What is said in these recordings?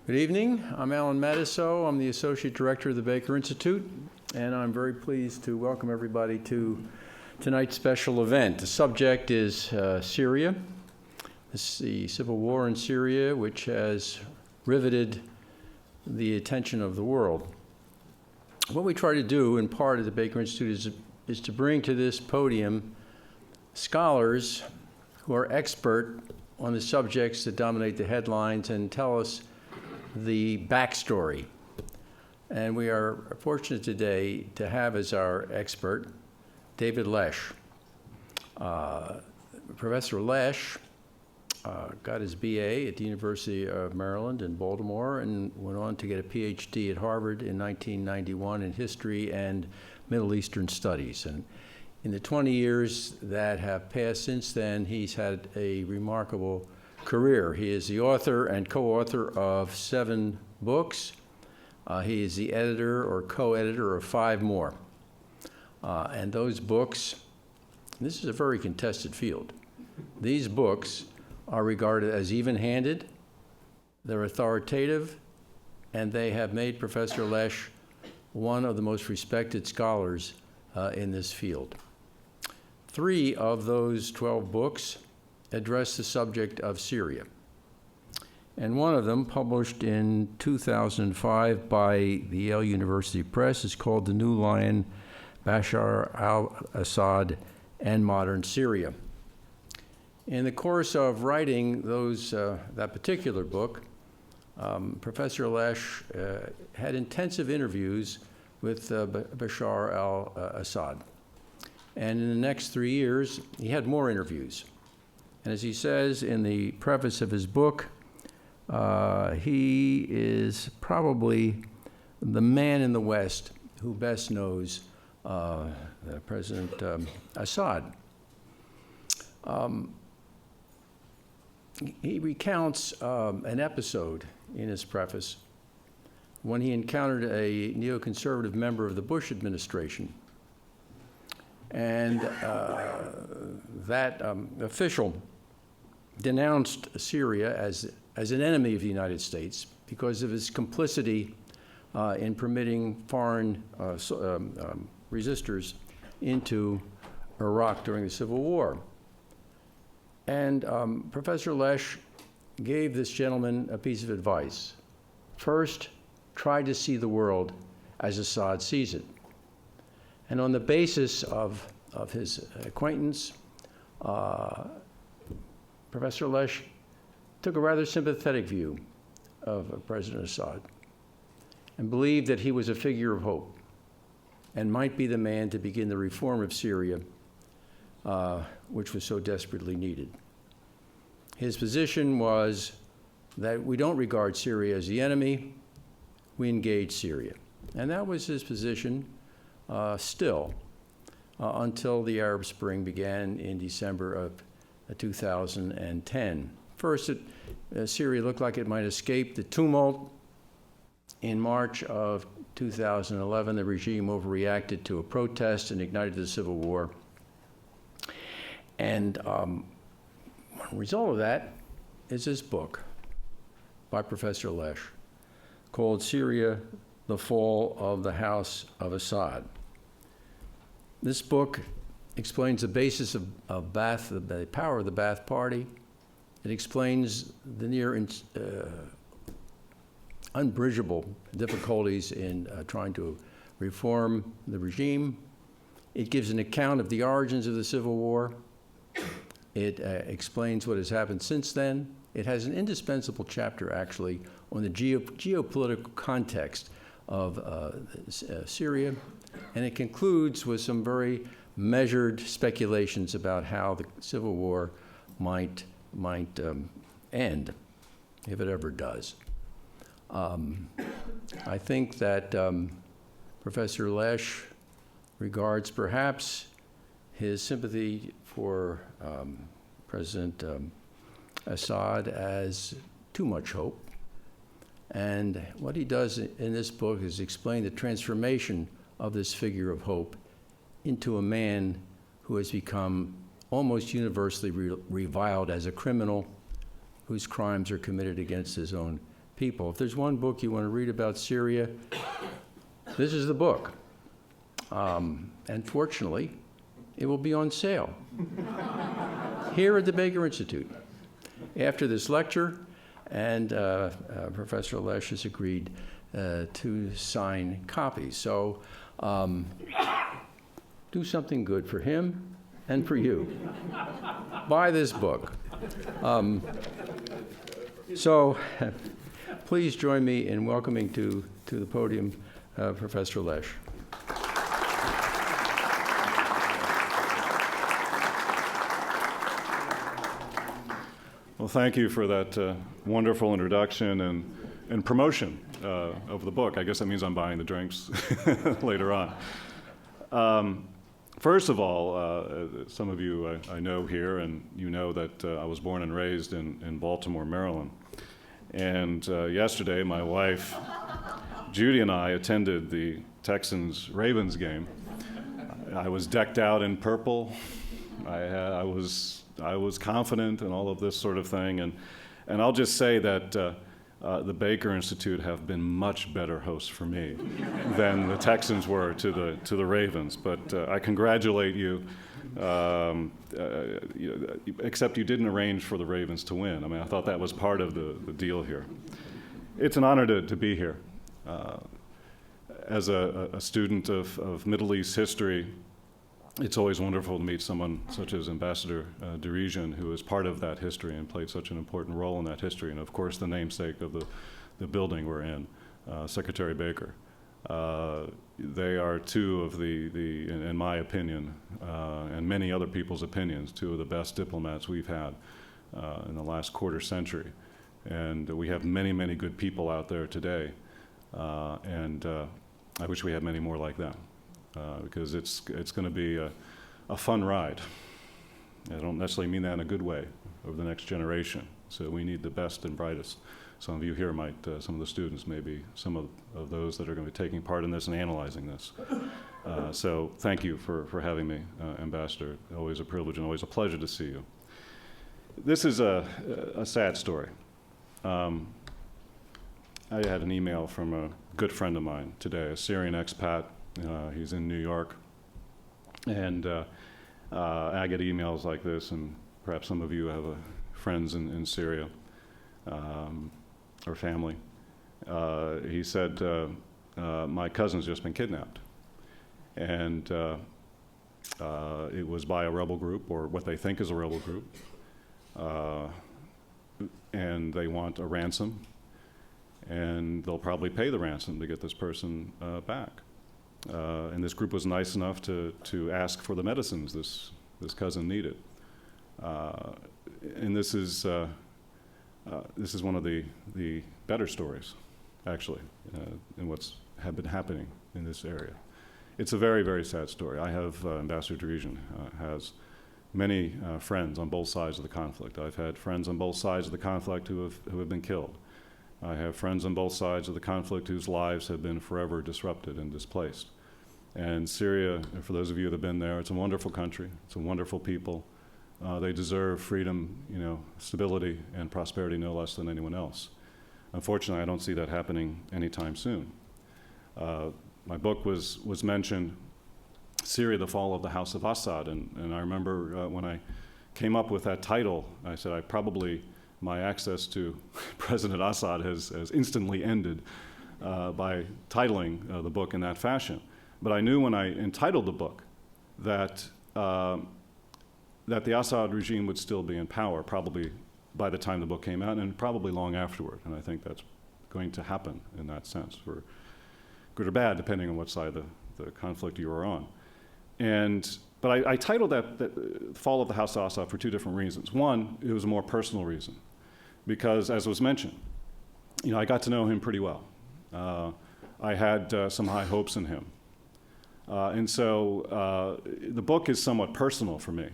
Good evening. I'm Alan Matisow. I'm the Associate Director of the Baker Institute, and I'm very pleased to welcome everybody to tonight's special event. The subject is Syria. This is the civil war in Syria, which has riveted the attention of the world. What we try to do in part at the Baker Institute is to bring to this podium scholars who are expert on the subjects that dominate the headlines and tell us the backstory. And we are fortunate today to have as our expert David Lesch. Professor Lesch got his BA at the University of Maryland in Baltimore and went on to get a PhD at Harvard in 1991 in history and Middle Eastern studies. And in the 20 years that have passed since then, he's had a remarkable career. He is the author and co-author of 7 books. He is the editor or co-editor of 5 more. And those books, this is a very contested field. These books are regarded as even-handed, they're authoritative, and they have made Professor Lesch one of the most respected scholars in this field. 3 of those 12 books address the subject of Syria. And one of them, published in 2005 by the Yale University Press, is called The New Lion, Bashar Assad and Modern Syria. In the course of writing that particular book, Professor Lesch had intensive interviews with Bashar al-Assad. And in the next 3 years, he had more interviews. And as he says in the preface of his book, he is probably the man in the West who best knows President Assad. He recounts an episode in his preface when he encountered a neoconservative member of the Bush administration. And that official denounced Syria as an enemy of the United States because of his complicity in permitting foreign resistors into Iraq during the Civil War. And Professor Lesch gave this gentleman a piece of advice. First, try to see the world as Assad sees it. And on the basis of his acquaintance, Professor Lesch took a rather sympathetic view of President Assad and believed that he was a figure of hope and might be the man to begin the reform of Syria, which was so desperately needed. His position was that we don't regard Syria as the enemy, we engage Syria. And that was his position still until the Arab Spring began in December of 2010. First, Syria looked like it might escape the tumult. In March of 2011, the regime overreacted to a protest and ignited the civil war. And one result of that is this book by Professor Lesch called Syria, the Fall of the House of Assad. This book explains the basis of the power of the Ba'ath Party. It explains the near unbridgeable difficulties in trying to reform the regime. It gives an account of the origins of the Civil War. It explains what has happened since then. It has an indispensable chapter, actually, on the geopolitical context of Syria, and it concludes with some very measured speculations about how the Civil War might end, if it ever does. I think that Professor Lesch regards perhaps his sympathy for President Assad as too much hope. And what he does in this book is explain the transformation of this figure of hope into a man who has become almost universally reviled as a criminal whose crimes are committed against his own people. If there's one book you want to read about Syria, this is the book. And fortunately, it will be on sale here at the Baker Institute after this lecture, and Professor Lesch has agreed to sign copies. So do something good for him and for you. Buy this book. So please join me in welcoming to the podium Professor Lesch. Well, thank you for that wonderful introduction and promotion of the book. I guess that means I'm buying the drinks later on. First of all, some of you I know here, and you know that I was born and raised in Baltimore, Maryland. And yesterday, my wife, Judy, and I attended the Texans-Ravens game. I was decked out in purple. I was confident and all of this sort of thing. And I'll just say that the Baker Institute have been much better hosts for me than the Texans were to the Ravens. But I congratulate you, except you didn't arrange for the Ravens to win. I mean, I thought that was part of the deal here. It's an honor to be here. As a student of Middle East history, it's always wonderful to meet someone such as Ambassador Dirijan, who is part of that history and played such an important role in that history, and of course the namesake of the building we're in, Secretary Baker. They are two of the in my opinion, and many other people's opinions, two of the best diplomats we've had in the last quarter century. And we have many, many good people out there today, and I wish we had many more like them. Because it's going to be a fun ride. I don't necessarily mean that in a good way over the next generation. So we need the best and brightest. Some of you here might, some of the students, maybe some of those that are going to be taking part in this and analyzing this. So thank you for having me, Ambassador. Always a privilege and always a pleasure to see you. This is a sad story. I had an email from a good friend of mine today, a Syrian expat. He's in New York, and I get emails like this, and perhaps some of you have friends in Syria or family. He said, my cousin's just been kidnapped, and it was by a rebel group, or what they think is a rebel group, and they want a ransom, and they'll probably pay the ransom to get this person back. And this group was nice enough to ask for the medicines this cousin needed. And this is one of the better stories, actually, in what's have been happening in this area. It's a very, very sad story. I have, Ambassador Dirijan has many friends on both sides of the conflict. I've had friends on both sides of the conflict who have been killed. I have friends on both sides of the conflict whose lives have been forever disrupted and displaced. And Syria, for those of you that have been there, it's a wonderful country. It's a wonderful people. They deserve freedom, stability and prosperity no less than anyone else. Unfortunately, I don't see that happening anytime soon. My book was mentioned, Syria, the Fall of the House of Assad, and I remember when I came up with that title, I said my access to President Assad has instantly ended by titling the book in that fashion. But I knew when I entitled the book that the Assad regime would still be in power, probably by the time the book came out, and probably long afterward. And I think that's going to happen in that sense, for good or bad, depending on what side of the conflict you are on. But I titled that Fall of the House of Assad for two different reasons. One, it was a more personal reason, because as was mentioned, I got to know him pretty well. I had some high hopes in him. And so the book is somewhat personal for me.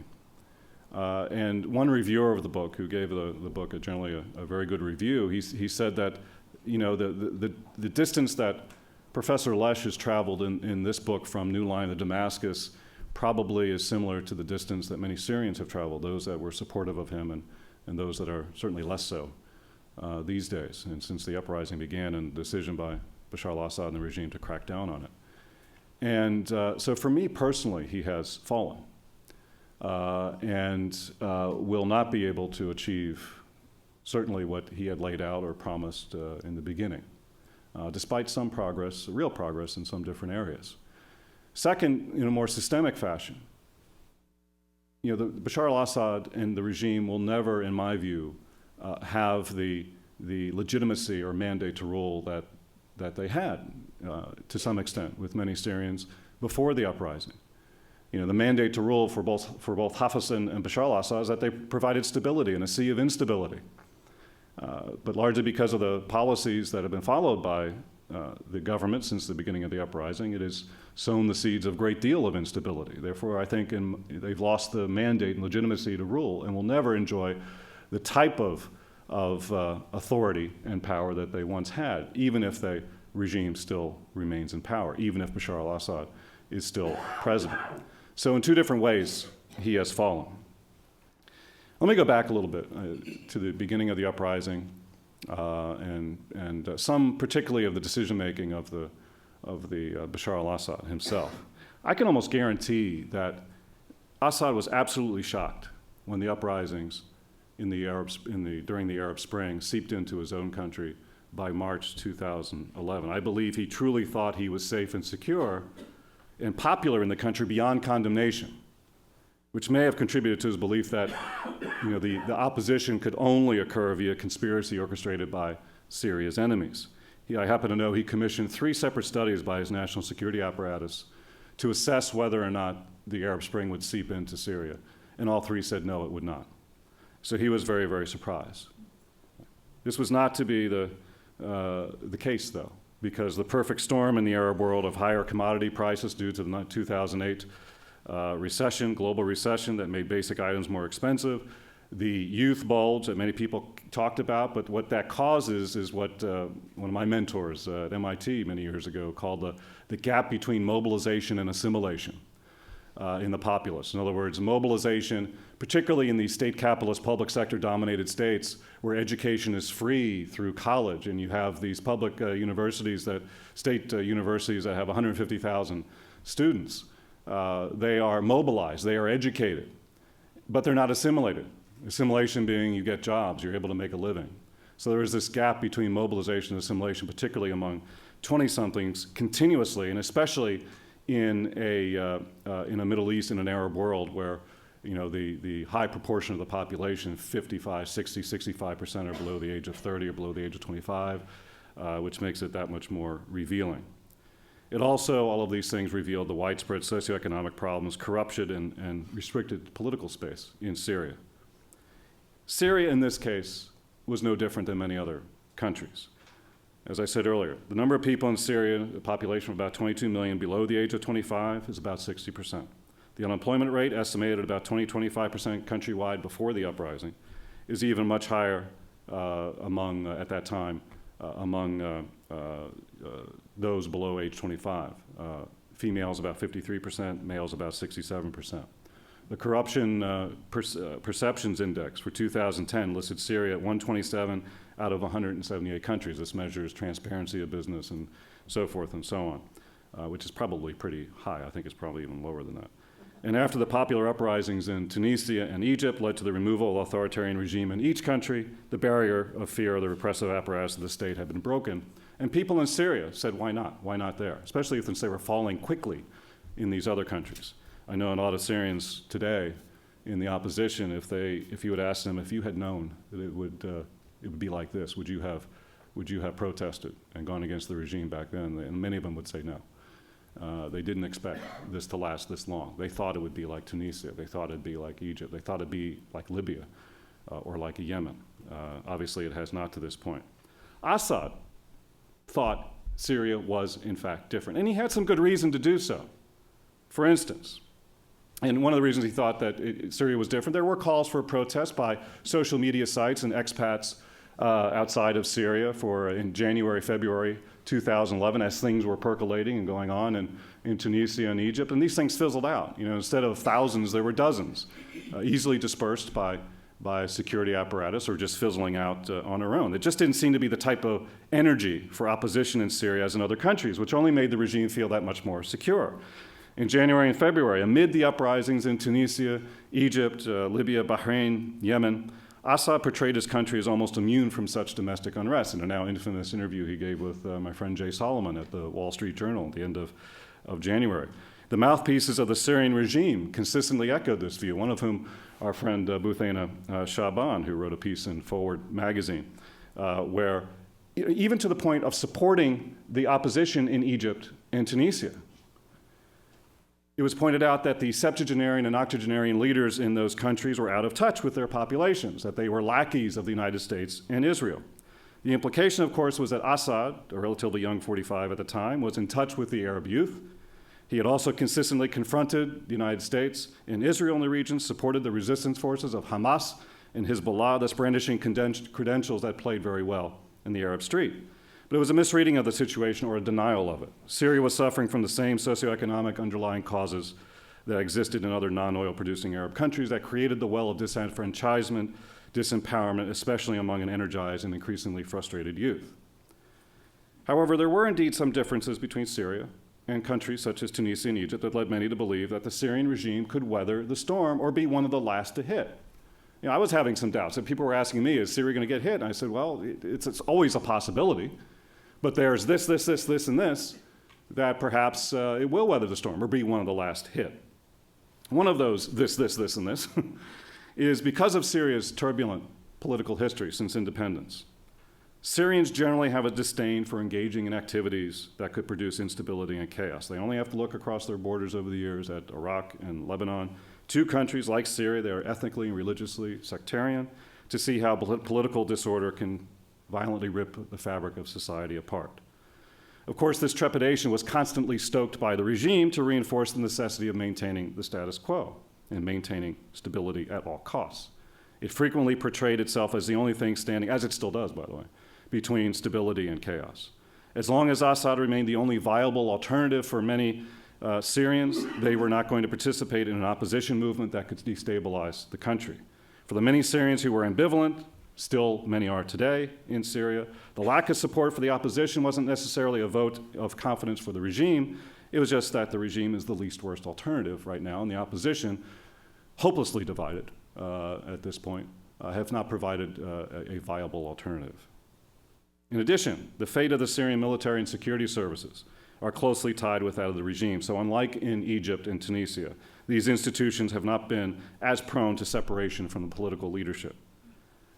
And one reviewer of the book, who gave the book generally a very good review, he said that the distance that Professor Lesch has traveled in this book from New Line to Damascus probably is similar to the distance that many Syrians have traveled, those that were supportive of him and those that are certainly less so. these days, and since the uprising began and the decision by Bashar al-Assad and the regime to crack down on it. And so for me personally, he has fallen and will not be able to achieve certainly what he had laid out or promised in the beginning, despite some progress, real progress in some different areas. Second, in a more systemic fashion, Bashar al-Assad and the regime will never, in my view, have the legitimacy or mandate to rule that they had to some extent with many Syrians before the uprising. The mandate to rule for both Hafez and Bashar al-Assad is that they provided stability in a sea of instability. But largely because of the policies that have been followed by the government since the beginning of the uprising, it has sown the seeds of a great deal of instability. Therefore, I think they've lost the mandate and legitimacy to rule and will never enjoy the type of authority and power that they once had, even if the regime still remains in power, even if Bashar al-Assad is still president. So in two different ways, he has fallen. Let me go back a little bit to the beginning of the uprising and some particularly of the decision-making of the Bashar al-Assad himself. I can almost guarantee that Assad was absolutely shocked when the uprisings during the Arab Spring seeped into his own country by March 2011. I believe he truly thought he was safe and secure and popular in the country beyond condemnation, which may have contributed to his belief that the opposition could only occur via conspiracy orchestrated by Syria's enemies. I happen to know he commissioned 3 separate studies by his national security apparatus to assess whether or not the Arab Spring would seep into Syria, and all 3 said no, it would not. So he was very, very surprised. This was not to be the case, though, because the perfect storm in the Arab world of higher commodity prices due to the 2008 recession, global recession that made basic items more expensive, the youth bulge that many people talked about, but what that causes is what one of my mentors at MIT many years ago called the gap between mobilization and assimilation in the populace. In other words, mobilization, particularly in these state capitalist, public sector dominated states where education is free through college, and you have these public universities state universities that have 150,000 students. They are mobilized, they are educated, but they're not assimilated. Assimilation being you get jobs, you're able to make a living. So there is this gap between mobilization and assimilation, particularly among 20-somethings continuously, and especially in a Middle East, in an Arab world where the high proportion of the population, 55, 60, 65% are below the age of 30 or below the age of 25, which makes it that much more revealing. It also, all of these things revealed the widespread socioeconomic problems, corruption, and restricted political space in Syria. Syria, in this case, was no different than many other countries. As I said earlier, the number of people in Syria, a population of about 22 million below the age of 25, is about 60%. The unemployment rate, estimated at about 20-25% countrywide before the uprising, is even much higher at that time, among those below age 25. Females about 53%, males about 67%. The Corruption Perceptions Index for 2010 listed Syria at 127 out of 178 countries. This measures transparency of business and so forth and so on, which is probably pretty high. I think it's probably even lower than that. And after the popular uprisings in Tunisia and Egypt led to the removal of authoritarian regime in each country, the barrier of fear of the repressive apparatus of the state had been broken. And people in Syria said, why not? Why not there? Especially since they were falling quickly in these other countries. I know a lot of Syrians today in the opposition, if you would ask them, if you had known that it would be like this, would you have protested and gone against the regime back then? And many of them would say no. They didn't expect this to last this long. They thought it would be like Tunisia. They thought it'd be like Egypt. They thought it'd be like Libya or like Yemen. Obviously, it has not to this point. Assad thought Syria was, in fact, different. And he had some good reason to do so. For instance, and one of the reasons he thought that Syria was different, there were calls for a protest by social media sites and expats outside of Syria in January, February 2011, as things were percolating and going on in Tunisia and Egypt. And these things fizzled out. Instead of thousands, there were dozens, easily dispersed by by a security apparatus or just fizzling out on her own. It just didn't seem to be the type of energy for opposition in Syria as in other countries, which only made the regime feel that much more secure. In January and February, amid the uprisings in Tunisia, Egypt, Libya, Bahrain, Yemen, Assad portrayed his country as almost immune from such domestic unrest in a now infamous interview he gave with my friend Jay Solomon at the Wall Street Journal at the end of January. The mouthpieces of the Syrian regime consistently echoed this view, one of whom our friend Bouthena Shaban, who wrote a piece in Forward magazine, where even to the point of supporting the opposition in Egypt and Tunisia. It was pointed out that the septuagenarian and octogenarian leaders in those countries were out of touch with their populations, that they were lackeys of the United States and Israel. The implication, of course, was that Assad, a relatively young 45 at the time, was in touch with the Arab youth. He had also consistently confronted the United States and Israel in the region, supported the resistance forces of Hamas and Hezbollah, thus brandishing credentials that played very well in the Arab street. But it was a misreading of the situation or a denial of it. Syria was suffering from the same socioeconomic underlying causes that existed in other non-oil producing Arab countries that created the well of disenfranchisement, disempowerment, especially among an energized and increasingly frustrated youth. However, there were indeed some differences between Syria and countries such as Tunisia and Egypt that led many to believe that the Syrian regime could weather the storm or be one of the last to hit. I was having some doubts. And people were asking me, is Syria going to get hit? And I said, well, it's always a possibility. But there's this, and this, that perhaps it will weather the storm or be one of the last hit. One of those this, and this, is because of Syria's turbulent political history since independence. Syrians generally have a disdain for engaging in activities that could produce instability and chaos. They only have to look across their borders over the years at Iraq and Lebanon, two countries like Syria that are ethnically and religiously sectarian, to see how political disorder can violently rip the fabric of society apart. Of course, this trepidation was constantly stoked by the regime to reinforce the necessity of maintaining the status quo and maintaining stability at all costs. It frequently portrayed itself as the only thing standing, as it still does, by the way, between stability and chaos. As long as Assad remained the only viable alternative for many Syrians, they were not going to participate in an opposition movement that could destabilize the country. For the many Syrians who were ambivalent, still many are today in Syria, the lack of support for the opposition wasn't necessarily a vote of confidence for the regime. It was just that the regime is the least worst alternative right now, and the opposition, hopelessly divided at this point, have not provided a viable alternative. In addition, the fate of the Syrian military and security services are closely tied with that of the regime. So unlike in Egypt and Tunisia, these institutions have not been as prone to separation from the political leadership.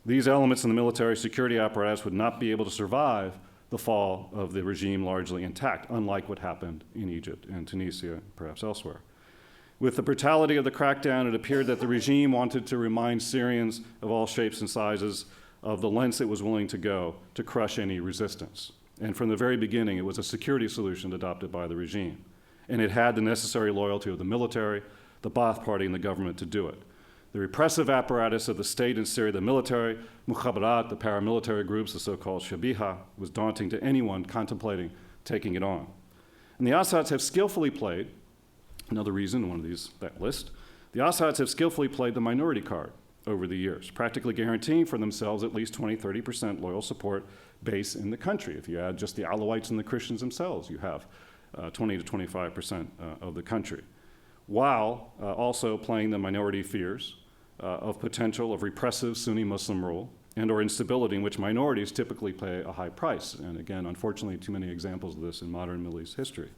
These elements in the military security apparatus would not be able to survive the fall of the regime largely intact, unlike what happened in Egypt and Tunisia, perhaps elsewhere. With the brutality of the crackdown, it appeared that the regime wanted to remind Syrians of all shapes and sizes of the lengths it was willing to go to crush any resistance. And from the very beginning, it was a security solution adopted by the regime. And it had the necessary loyalty of the military, the Ba'ath Party, and the government to do it. The repressive apparatus of the state in Syria, the military, mukhabarat, the paramilitary groups, the so-called shabiha, was daunting to anyone contemplating taking it on. And the Assads have skillfully played, another reason, one of these, that list, the Assads have skillfully played the minority card over the years, practically guaranteeing for themselves at least 20-30% loyal support base in the country. If you add just the Alawites and the Christians themselves, you have 20 to 25% of the country, while also playing the minority fears of potential of repressive Sunni Muslim rule and or instability in which minorities typically pay a high price. And again, unfortunately, too many examples of this in modern Middle East history.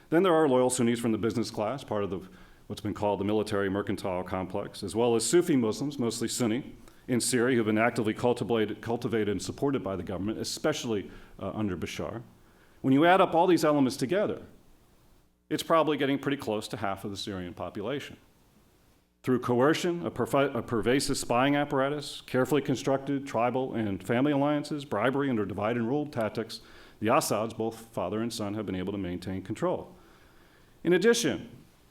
Then there are loyal Sunnis from the business class, part of what's been called the military mercantile complex, as well as Sufi Muslims, mostly Sunni, in Syria, who have been actively cultivated and supported by the government, especially under Bashar. When you add up all these elements together, it's probably getting pretty close to half of the Syrian population. Through coercion, a pervasive spying apparatus, carefully constructed tribal and family alliances, bribery, and divide and rule tactics, the Assads, both father and son, have been able to maintain control. In addition,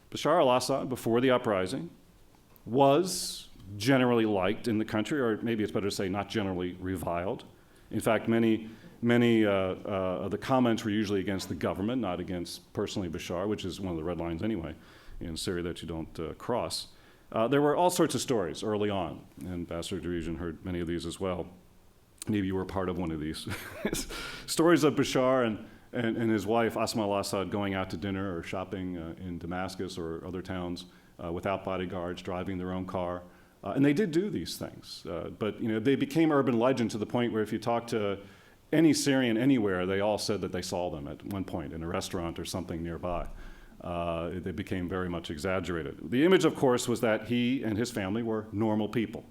Bashar al-Assad, before the uprising, was generally liked in the country, or maybe it's better to say not generally reviled. In fact, many of the comments were usually against the government, not against personally Bashar, which is one of the red lines anyway in Syria that you don't cross. There were all sorts of stories early on, and Ambassador Dirijan heard many of these as well. Maybe you were part of one of these. Stories of Bashar and his wife, Asma al-Assad, going out to dinner or shopping in Damascus or other towns without bodyguards, driving their own car. And they did do these things. But they became urban legend to the point where if you talk to any Syrian anywhere, they all said that they saw them at one point in a restaurant or something nearby. They became very much exaggerated. The image, of course, was that he and his family were normal people,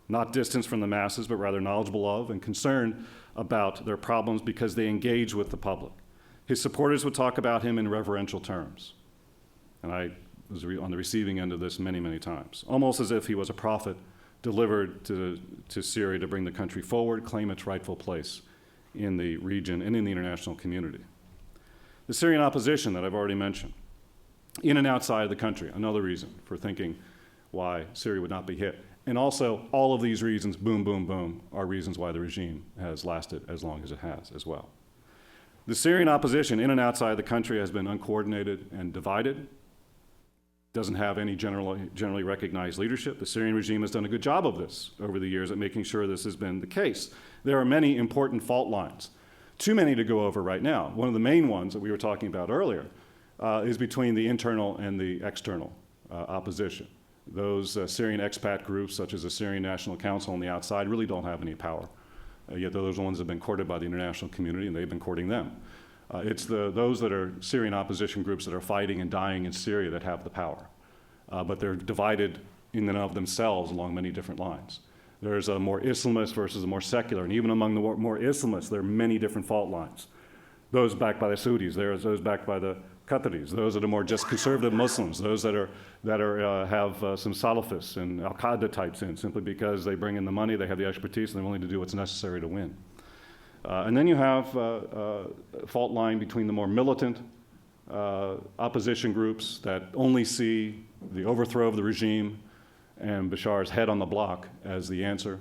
not distanced from the masses, but rather knowledgeable of and concerned about their problems because they engaged with the public. His supporters would talk about him in reverential terms. And I was on the receiving end of this many, many times, almost as if he was a prophet delivered to Syria to bring the country forward, claim its rightful place in the region and in the international community. The Syrian opposition that I've already mentioned, in and outside of the country, another reason for thinking why Syria would not be hit. And also, all of these reasons, boom, boom, boom, are reasons why the regime has lasted as long as it has as well. The Syrian opposition in and outside the country has been uncoordinated and divided, doesn't have any generally recognized leadership. The Syrian regime has done a good job of this over the years at making sure this has been the case. There are many important fault lines, too many to go over right now. One of the main ones that we were talking about earlier is between the internal and the external opposition. Those Syrian expat groups, such as the Syrian National Council on the outside, really don't have any power. Yet those are the ones that have been courted by the international community, and they've been courting them. It's those that are Syrian opposition groups that are fighting and dying in Syria that have the power. But they're divided in and of themselves along many different lines. There's a more Islamist versus a more secular, and even among the more Islamists, there are many different fault lines. Those backed by the Saudis, there's those backed by the Qataris, those that are more just conservative Muslims, those that have some Salafists and Al-Qaeda types in, simply because they bring in the money, they have the expertise, and they're willing to do what's necessary to win. And then you have a fault line between the more militant opposition groups that only see the overthrow of the regime and Bashar's head on the block as the answer,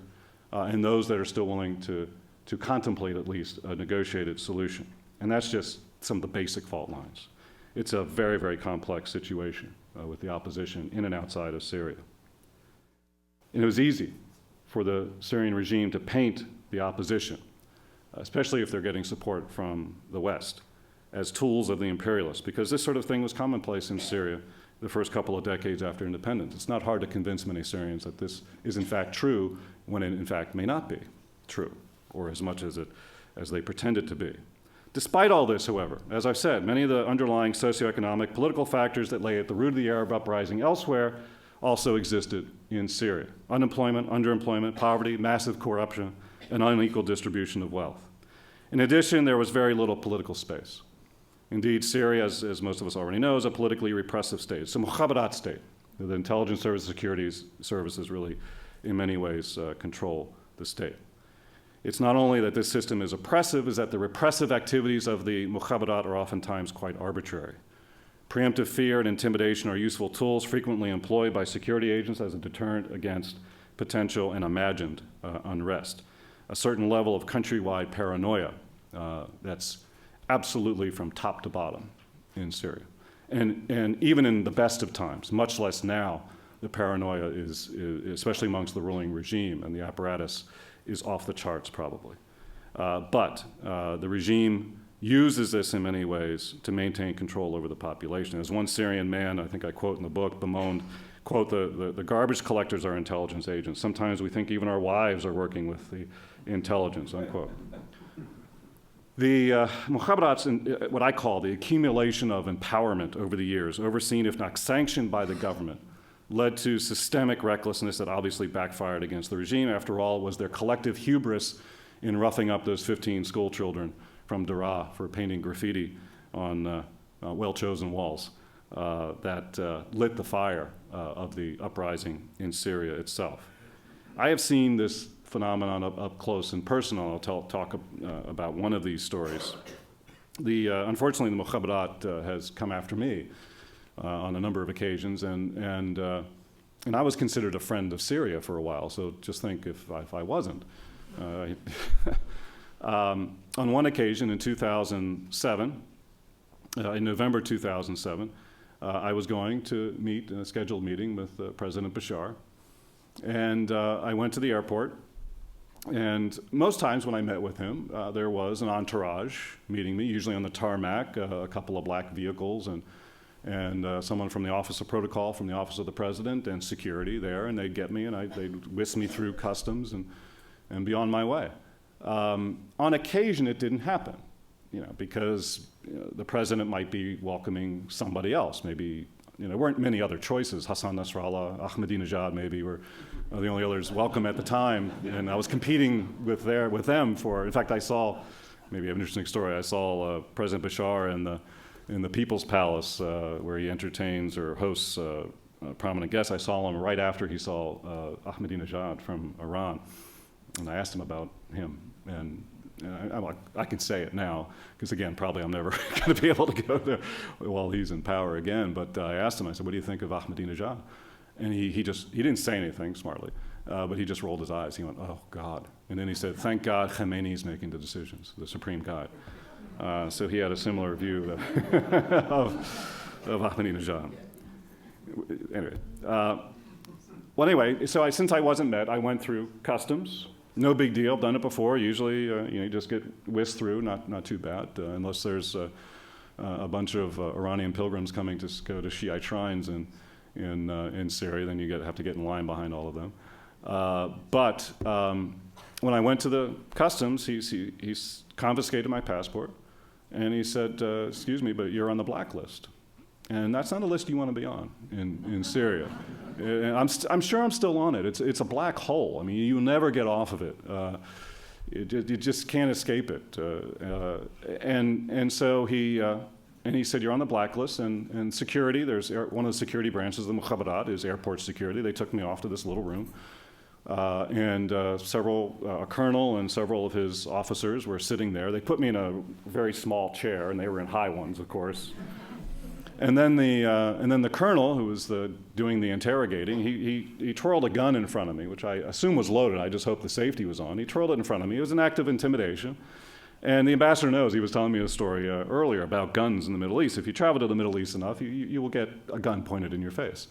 and those that are still willing to contemplate at least a negotiated solution. And that's just some of the basic fault lines. It's a very, very complex situation with the opposition in and outside of Syria. And it was easy for the Syrian regime to paint the opposition, especially if they're getting support from the West, as tools of the imperialists, because this sort of thing was commonplace in Syria the first couple of decades after independence. It's not hard to convince many Syrians that this is in fact true when it in fact may not be true, or as much as they pretend it to be. Despite all this, however, as I've said, many of the underlying socioeconomic political factors that lay at the root of the Arab uprising elsewhere also existed in Syria. Unemployment, underemployment, poverty, massive corruption, an unequal distribution of wealth. In addition, there was very little political space. Indeed, Syria, as most of us already know, is a politically repressive state. It's a mukhabarat state. The intelligence services, security services really, in many ways, control the state. It's not only that this system is oppressive, is that the repressive activities of the mukhabarat are oftentimes quite arbitrary. Preemptive fear and intimidation are useful tools frequently employed by security agents as a deterrent against potential and imagined unrest. A certain level of countrywide paranoia that's absolutely from top to bottom in Syria. And even in the best of times, much less now, the paranoia is especially amongst the ruling regime and the apparatus, is off the charts probably. But the regime uses this in many ways to maintain control over the population. As one Syrian man, I think I quote in the book, bemoaned, quote, the garbage collectors are intelligence agents. Sometimes we think even our wives are working with the intelligence, unquote. The mukhabarats, what I call the accumulation of empowerment over the years, overseen if not sanctioned by the government, led to systemic recklessness that obviously backfired against the regime. After all, it was their collective hubris in roughing up those 15 school children from Daraa for painting graffiti on well-chosen walls that lit the fire of the uprising in Syria itself. I have seen this phenomenon up close and personal. I'll talk about one of these stories. Unfortunately, the mukhabarat has come after me on a number of occasions, and I was considered a friend of Syria for a while, so just think if I wasn't. On one occasion in 2007, in November 2007, I was going to meet in a scheduled meeting with President Bashar. And I went to the airport. And most times when I met with him, there was an entourage meeting me, usually on the tarmac, a couple of black vehicles, and someone from the Office of Protocol, from the Office of the President, and security there, and they'd get me, and they'd whisk me through customs and be on my way. On occasion, it didn't happen, because the president might be welcoming somebody else. Maybe, there weren't many other choices. Hassan Nasrallah, Ahmadinejad maybe were the only others welcome at the time, and I was competing with them for. In fact, I saw, maybe I have an interesting story. I saw President Bashar in the People's Palace, where he entertains or hosts prominent guests. I saw him right after he saw Ahmadinejad from Iran, and I asked him about him, and I'm like, I can say it now, because again, probably I'm never going to be able to go there while he's in power again. But I asked him, I said, what do you think of Ahmadinejad? And he didn't say anything smartly, but he just rolled his eyes. He went, oh, God. And then he said, thank God Khamenei's making the decisions, the supreme guide. So he had a similar view of Ahmadinejad. Anyway, so since I wasn't met, I went through customs. No big deal, done it before. Usually, you just get whisked through, not too bad, unless there's a bunch of Iranian pilgrims coming to go to Shiite shrines in Syria, then you have to get in line behind all of them. But when I went to the customs, he confiscated my passport, and he said, excuse me, but you're on the blacklist. And that's not a list you want to be on in Syria. And I'm sure I'm still on it. It's a black hole. I mean, you'll never get off of it. You just can't escape it. And so he said, you're on the blacklist, and security, there's one of the security branches of the Mukhabarat is airport security. They took me off to this little room. A colonel and several of his officers were sitting there. They put me in a very small chair, and they were in high ones, of course. And then the colonel, who was doing the interrogating, he twirled a gun in front of me, which I assume was loaded. I just hope the safety was on. He twirled it in front of me. It was an act of intimidation. And the ambassador knows. He was telling me a story earlier about guns in the Middle East. If you travel to the Middle East enough, you will get a gun pointed in your face.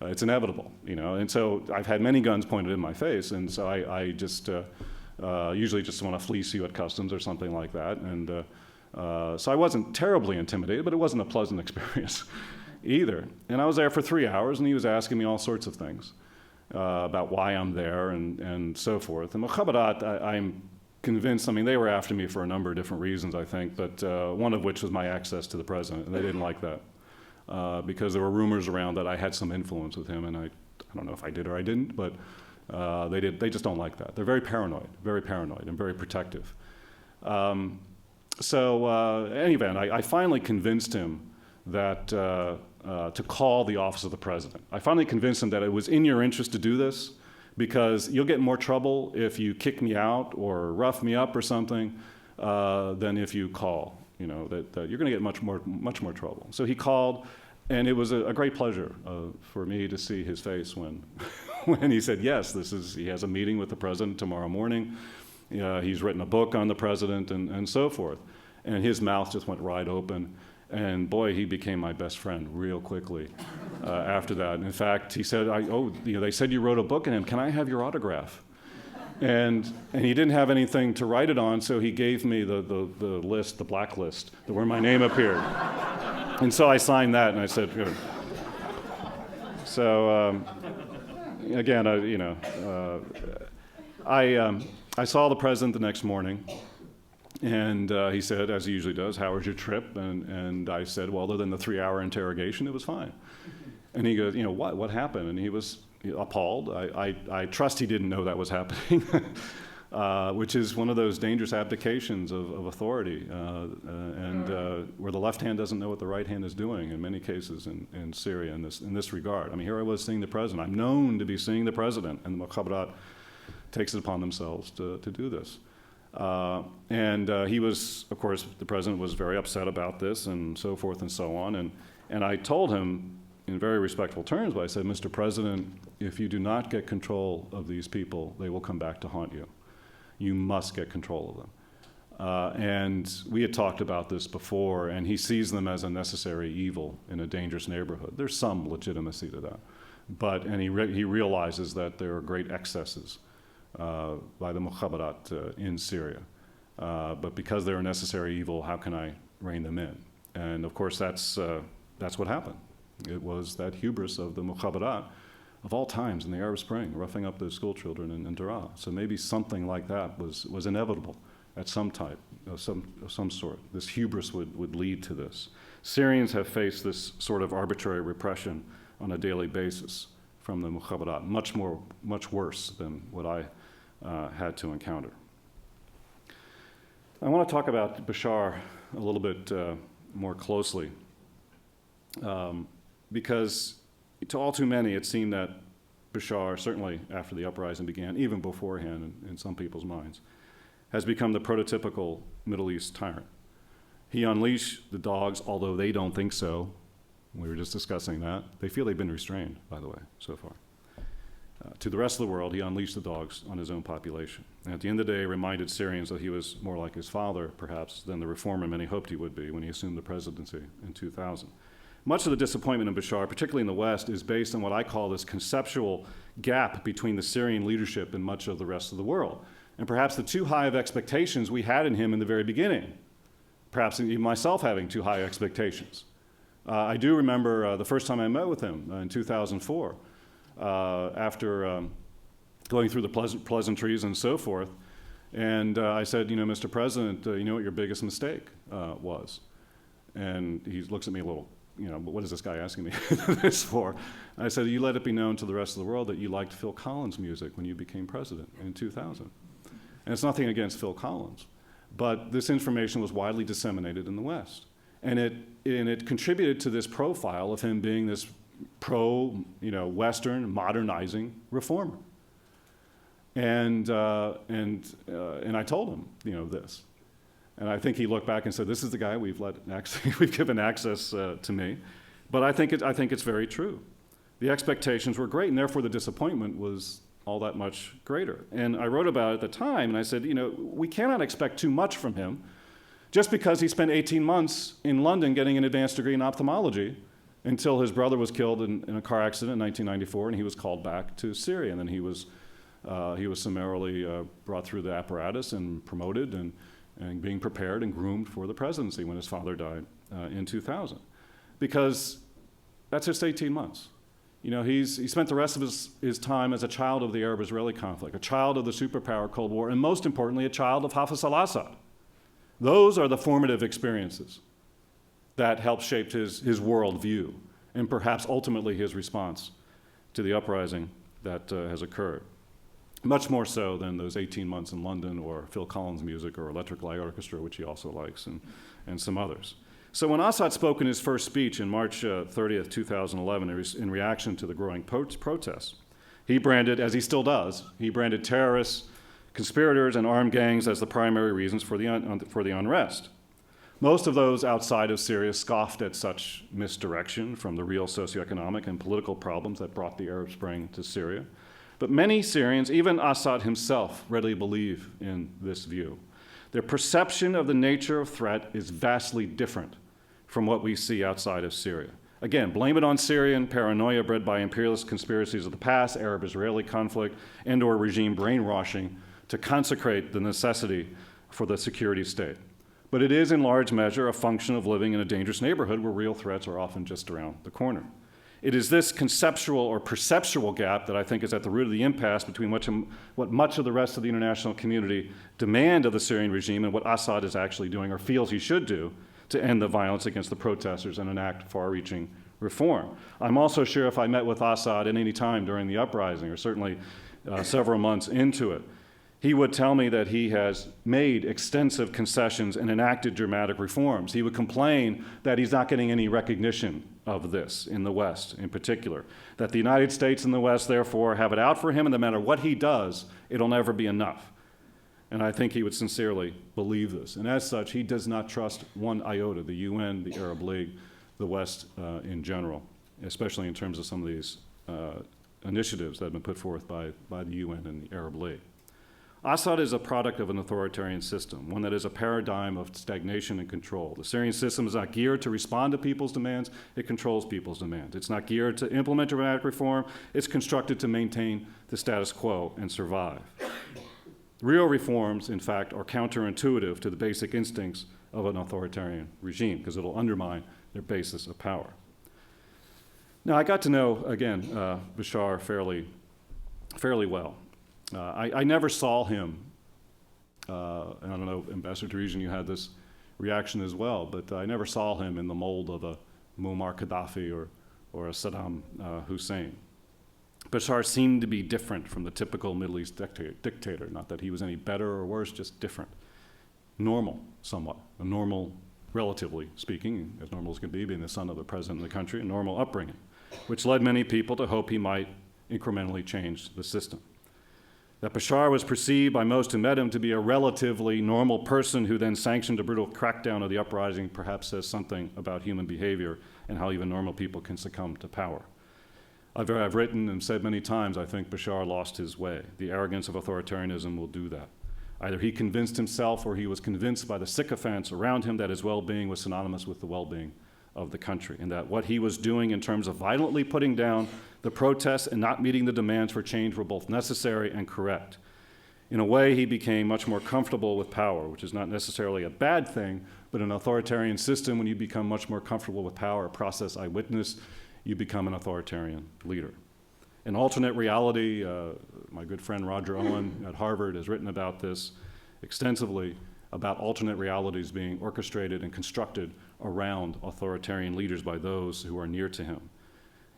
It's inevitable, And so I've had many guns pointed in my face, and so I just usually just want to fleece you at customs or something like that. And so I wasn't terribly intimidated, but it wasn't a pleasant experience either. And I was there for 3 hours, and he was asking me all sorts of things about why I'm there and so forth. And Mukhabarat, I'm convinced, they were after me for a number of different reasons, I think, but one of which was my access to the president, and they didn't like that because there were rumors around that I had some influence with him, and I don't know if I did or I didn't, but they just don't like that. They're very paranoid, and very protective. So anyway, I finally convinced him that to call the office of the president. I finally convinced him that it was in your interest to do this, because you'll get in more trouble if you kick me out or rough me up or something than if you call. That you're going to get much more trouble. So he called, and it was a great pleasure for me to see his face when when he said, yes, he has a meeting with the president tomorrow morning. He's written a book on the president and so forth. And his mouth just went wide open. And boy, he became my best friend real quickly after that. And in fact, he said, they said you wrote a book on him. Can I have your autograph? And he didn't have anything to write it on, so he gave me the list, the blacklist, where my name appeared. And so I signed that, and I said, So again, I saw the president the next morning, and he said, as he usually does, how was your trip? And I said, well, other than the 3-hour interrogation, it was fine. And he goes, what happened? And he was appalled. I trust he didn't know that was happening, which is one of those dangerous abdications of authority, where the left hand doesn't know what the right hand is doing in many cases in Syria in this regard. Here I was seeing the president. I'm known to be seeing the president, and the Mukhabarat takes it upon themselves to do this. He was, of course, the president was very upset about this and so forth and so on. And I told him in very respectful terms, but I said, Mr. President, if you do not get control of these people, they will come back to haunt you. You must get control of And we had talked about this before, and he sees them as a necessary evil in a dangerous neighborhood. There's some legitimacy to that. And he realizes that there are great excesses by the Mukhabarat in Syria. But because they're a necessary evil, how can I rein them in? And of course, that's what happened. It was that hubris of the Mukhabarat of all times in the Arab Spring, roughing up those school children in Daraa. So maybe something like that was inevitable at some type, some sort. This hubris would lead to this. Syrians have faced this sort of arbitrary repression on a daily basis from the Mukhabarat, much worse than what I had to encounter. I want to talk about Bashar a little bit more closely, because to all too many, it seemed that Bashar, certainly after the uprising began, even beforehand in some people's minds, has become the prototypical Middle East tyrant. He unleashed the dogs, although they don't think so. We were just discussing that. They feel they've been restrained, by the way, so far. To the rest of the world, he unleashed the dogs on his own population. And at the end of the day, reminded Syrians that he was more like his father, perhaps, than the reformer many hoped he would be when he assumed the presidency in 2000. Much of the disappointment in Bashar, particularly in the West, is based on what I call this conceptual gap between the Syrian leadership and much of the rest of the world. And perhaps the too high of expectations we had in him in the very beginning. Perhaps even myself having too high expectations. I do remember the first time I met with him in 2004, after going through the pleasantries and so forth. And I said, Mr. President, you know what your biggest mistake was? And he looks at me a little, but what is this guy asking me this for? I said, you let it be known to the rest of the world that you liked Phil Collins' music when you became president in 2000. And it's nothing against Phil Collins, but this information was widely disseminated in the West. And it contributed to this profile of him being this Western, modernizing reformer. And I told him, this. And I think he looked back and said, this is the guy we've given access to me. But I think it's very true. The expectations were great, and therefore the disappointment was all that much greater. And I wrote about it at the time, and I said, we cannot expect too much from him just because he spent 18 months in London getting an advanced degree in ophthalmology until his brother was killed in a car accident in 1994, and he was called back to Syria. And then he was summarily brought through the apparatus and promoted and being prepared and groomed for the presidency when his father died in 2000. Because that's just 18 months. He spent the rest of his time as a child of the Arab-Israeli conflict, a child of the superpower Cold War, and most importantly, a child of House of Assad. Those are the formative experiences that helped shape his worldview and perhaps ultimately his response to the uprising that has occurred. Much more so than those 18 months in London or Phil Collins' music or Electric Light Orchestra, which he also likes, and some others. So when Assad spoke in his first speech in March 30th, 2011, in reaction to the growing protests, he branded, as he still does, he branded terrorists, conspirators, and armed gangs as the primary reasons for the unrest. Most of those outside of Syria scoffed at such misdirection from the real socioeconomic and political problems that brought the Arab Spring to Syria. But many Syrians, even Assad himself, readily believe in this view. Their perception of the nature of threat is vastly different from what we see outside of Syria. Again, blame it on Syrian paranoia bred by imperialist conspiracies of the past, Arab-Israeli conflict, and/or regime brainwashing to consecrate the necessity for the security state. But it is in large measure a function of living in a dangerous neighborhood where real threats are often just around the corner. It is this conceptual or perceptual gap that I think is at the root of the impasse between what much of the rest of the international community demand of the Syrian regime and what Assad is actually doing or feels he should do to end the violence against the protesters and enact far-reaching reform. I'm also sure if I met with Assad at any time during the uprising, or certainly several months into it, he would tell me that he has made extensive concessions and enacted dramatic reforms. He would complain that he's not getting any recognition of this in the West in particular, that the United States and the West therefore have it out for him, and no matter what he does, it'll never be enough. And I think he would sincerely believe this. And as such, he does not trust one iota, the UN, the Arab League, the West in general, especially in terms of some of these initiatives that have been put forth by the UN and the Arab League. Assad is a product of an authoritarian system, one that is a paradigm of stagnation and control. The Syrian system is not geared to respond to people's demands, it controls people's demands. It's not geared to implement dramatic reform, it's constructed to maintain the status quo and survive. Real reforms, in fact, are counterintuitive to the basic instincts of an authoritarian regime because it'll undermine their basis of power. Now, I got to know, again, Bashar fairly well. I never saw him, and I don't know, Ambassador Teresian, you had this reaction as well, but I never saw him in the mold of a Muammar Gaddafi or a Saddam Hussein. Bashar seemed to be different from the typical Middle East dictator, not that he was any better or worse, just different. Normal, somewhat. A normal, relatively speaking, as normal as can be, being the son of the president of the country, a normal upbringing, which led many people to hope he might incrementally change the system. That Bashar was perceived by most who met him to be a relatively normal person who then sanctioned a brutal crackdown of the uprising perhaps says something about human behavior and how even normal people can succumb to power. I've written and said many times, I think Bashar lost his way. The arrogance of authoritarianism will do that. Either he convinced himself or he was convinced by the sycophants around him that his well-being was synonymous with the well-being of the country, and that what he was doing in terms of violently putting down the protests and not meeting the demands for change were both necessary and correct. In a way, he became much more comfortable with power, which is not necessarily a bad thing, but in an authoritarian system, when you become much more comfortable with power, a process I witnessed, you become an authoritarian leader. In alternate reality, my good friend Roger Owen at Harvard has written about this extensively, about alternate realities being orchestrated and constructed around authoritarian leaders by those who are near to him.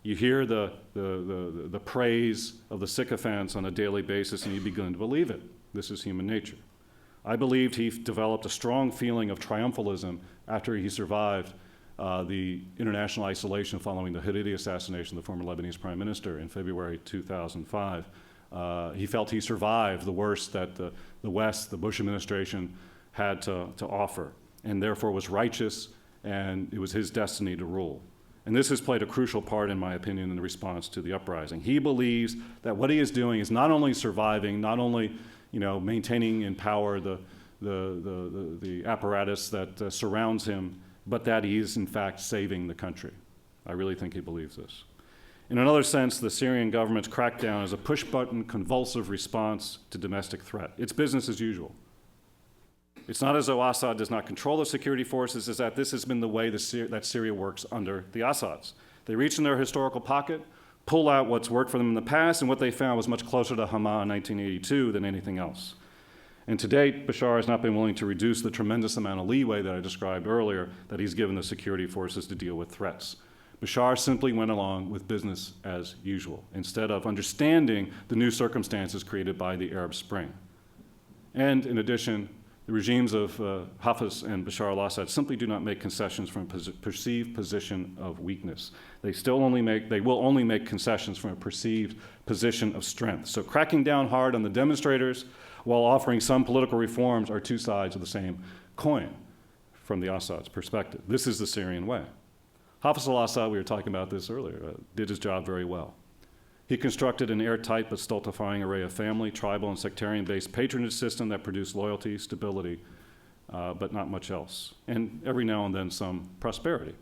You hear the praise of the sycophants on a daily basis and you begin to believe it. This is human nature. I believed he developed a strong feeling of triumphalism after he survived the international isolation following the Hariri assassination of the former Lebanese prime minister in February 2005. He felt he survived the worst that the West, the Bush administration, had to offer, and therefore was righteous, and it was his destiny to rule. And this has played a crucial part, in my opinion, in the response to the uprising. He believes that what he is doing is not only surviving, not only maintaining in power the apparatus that surrounds him, but that he is in fact saving the country. I really think he believes this. In another sense, the Syrian government's crackdown is a push-button, convulsive response to domestic threat. It's business as usual. It's not as though Assad does not control the security forces, it's that this has been the way that Syria works under the Assads. They reach in their historical pocket, pull out what's worked for them in the past, and what they found was much closer to Hama in 1982 than anything else. And to date, Bashar has not been willing to reduce the tremendous amount of leeway that I described earlier that he's given the security forces to deal with threats. Bashar simply went along with business as usual, instead of understanding the new circumstances created by the Arab Spring. And in addition, the regimes of Hafez and Bashar al-Assad simply do not make concessions from a perceived position of weakness. They will only make concessions from a perceived position of strength. So cracking down hard on the demonstrators while offering some political reforms are two sides of the same coin from the Assad's perspective. This is the Syrian way. Hafez al-Assad, we were talking about this earlier, did his job very well. He constructed an airtight but stultifying array of family, tribal, and sectarian-based patronage system that produced loyalty, stability, but not much else. And every now and then some prosperity,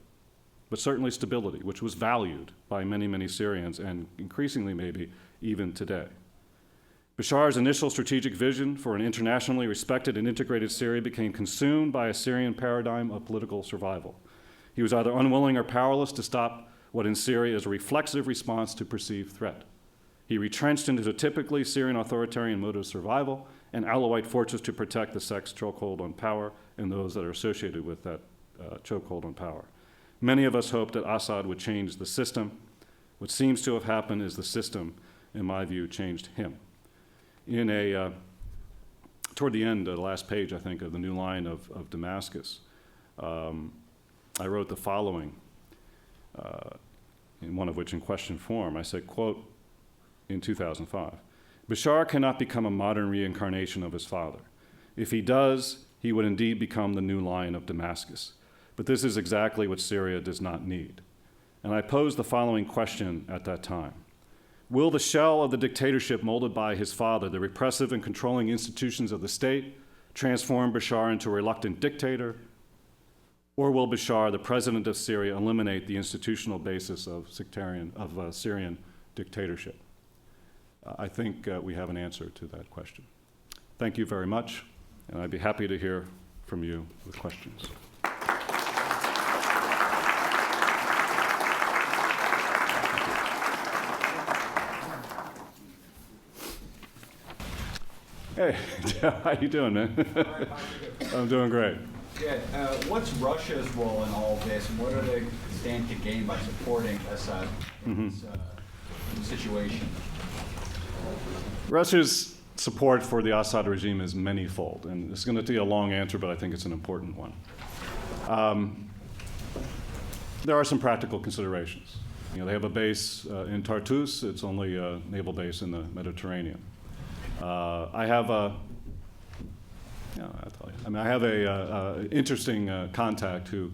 but certainly stability, which was valued by many, many Syrians, and increasingly maybe even today. Bashar's initial strategic vision for an internationally respected and integrated Syria became consumed by a Syrian paradigm of political survival. He was either unwilling or powerless to stop what in Syria is a reflexive response to perceived threat. He retrenched into the typically Syrian authoritarian mode of survival and Alawite forces to protect the sect's chokehold on power and those that are associated with that chokehold on power. Many of us hoped that Assad would change the system. What seems to have happened is the system, in my view, changed him. Toward the end, the last page, I think, of the New Line of Damascus, I wrote the following, in one of which in question form. I said, quote, in 2005, Bashar cannot become a modern reincarnation of his father. If he does, he would indeed become the New Lion of Damascus. But this is exactly what Syria does not need. And I posed the following question at that time. Will the shell of the dictatorship molded by his father, the repressive and controlling institutions of the state, transform Bashar into a reluctant dictator? Or will Bashar, the president of Syria, eliminate the institutional basis of Syrian dictatorship? I think we have an answer to that question. Thank you very much, and I'd be happy to hear from you with questions. Hey, how you doing, man? I'm doing great. Good. What's Russia's role in all of this, and what do they stand to gain by supporting Assad in this situation? Russia's support for the Assad regime is manyfold, and it's going to be a long answer, but I think it's an important one. There are some practical considerations. You know, they have a base in Tartus. It's only a naval base in the Mediterranean. I have a interesting contact who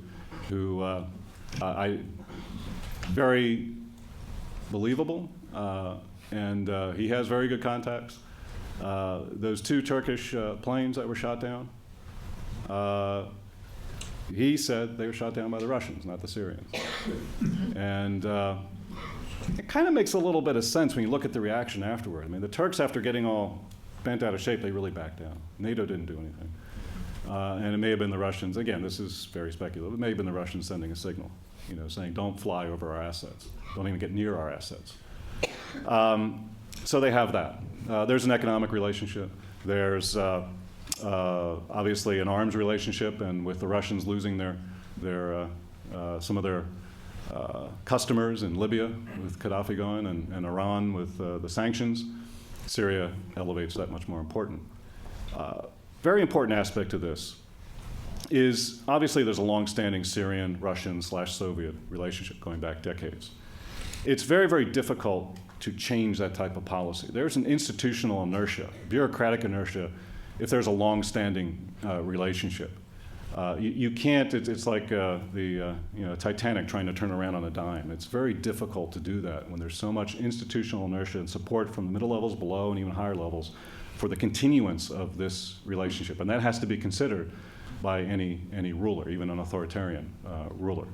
I very believable, and he has very good contacts. Those two Turkish planes that were shot down, he said they were shot down by the Russians, not the Syrians. And it kind of makes a little bit of sense when you look at the reaction afterward. I mean, the Turks, after getting all bent out of shape, they really backed down. NATO didn't do anything. And it may have been the Russians, again, this is very speculative, it may have been the Russians sending a signal, you know, saying don't fly over our assets, don't even get near our assets. So they have that. There's an economic relationship. There's obviously an arms relationship, and with the Russians losing some of their customers in Libya with Gaddafi gone, and Iran with the sanctions, Syria elevates that much more important. Very important aspect of this is obviously there's a long-standing Syrian, Russian / Soviet relationship going back decades. It's very, very difficult to change that type of policy. There's an institutional inertia, bureaucratic inertia, if there's a long-standing relationship. You can't, it's like the Titanic trying to turn around on a dime. It's very difficult to do that when there's so much institutional inertia and support from the middle levels below and even higher levels for the continuance of this relationship. And that has to be considered by any ruler, even an authoritarian ruler.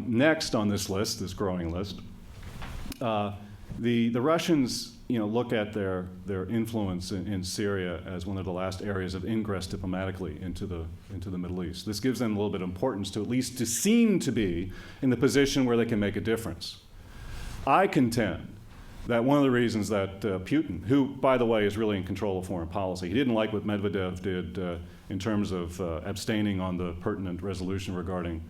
Next on this list, this growing list, the Russians look at their influence in Syria as one of the last areas of ingress diplomatically into the Middle East. This gives them a little bit of importance to at least to seem to be in the position where they can make a difference. I contend that one of the reasons that Putin, who, by the way, is really in control of foreign policy, he didn't like what Medvedev did in terms of abstaining on the pertinent resolution regarding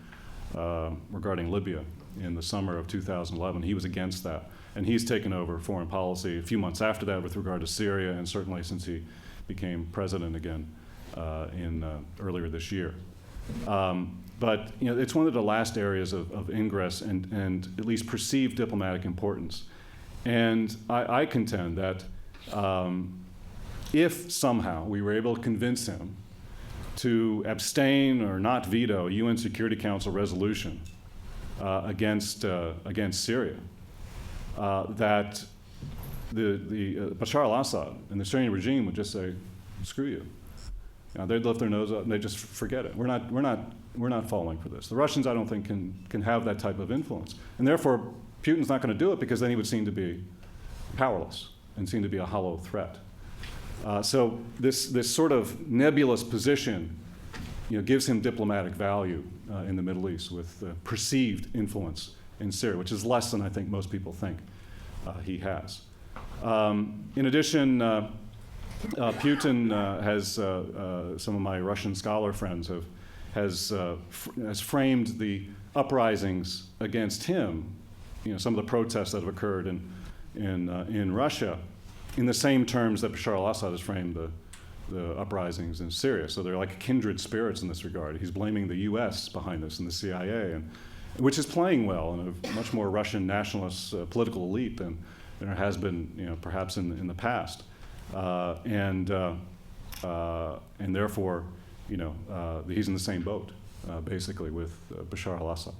Libya in the summer of 2011. He was against that. And he's taken over foreign policy a few months after that with regard to Syria, and certainly since he became president again earlier this year. But it's one of the last areas of ingress and at least perceived diplomatic importance. And I contend that if somehow we were able to convince him to abstain or not veto a UN Security Council resolution against Syria, that the Bashar al-Assad and the Syrian regime would just say, "Screw you." They'd lift their nose up and they'd just forget it. We're not falling for this. The Russians, I don't think, can have that type of influence, and therefore Putin's not going to do it because then he would seem to be powerless and seem to be a hollow threat. So this sort of nebulous position, gives him diplomatic value in the Middle East with perceived influence in Syria, which is less than I think most people think he has. In addition, Putin has some of my Russian scholar friends has framed the uprisings against him, some of the protests that have occurred in Russia, in the same terms that Bashar al-Assad has framed the uprisings in Syria. So they're like kindred spirits in this regard. He's blaming the U.S. behind this and the CIA, which is playing well in a much more Russian nationalist political elite than there has been, perhaps in the past, and therefore, he's in the same boat, basically, with Bashar al-Assad.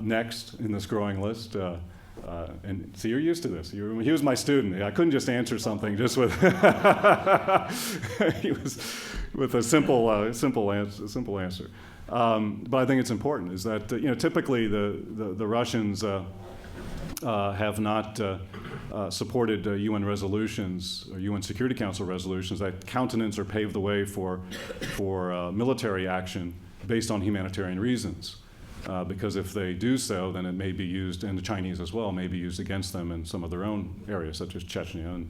Next in this growing list, And so you're used to this. He was my student. I couldn't just answer something just with he was with a simple answer. But I think it's important is that typically the Russians have not supported UN resolutions or UN Security Council resolutions that countenance or pave the way for military action based on humanitarian reasons. Because if they do so, then it may be used, and the Chinese as well, may be used against them in some of their own areas, such as Chechnya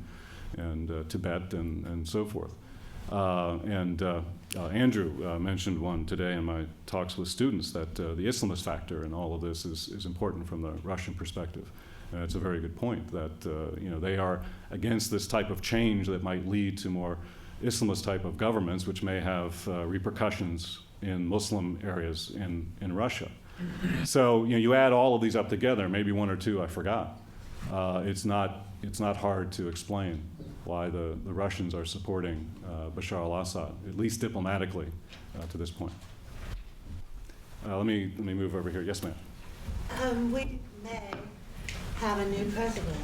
and Tibet and so forth. Andrew mentioned one today in my talks with students that the Islamist factor in all of this is important from the Russian perspective. And it's a very good point that they are against this type of change that might lead to more Islamist type of governments, which may have repercussions in Muslim areas in Russia. So you add all of these up together, maybe one or two I forgot. It's not hard to explain why the Russians are supporting Bashar al-Assad, at least diplomatically, to this point. Let me move over here. Yes, ma'am. We may have a new president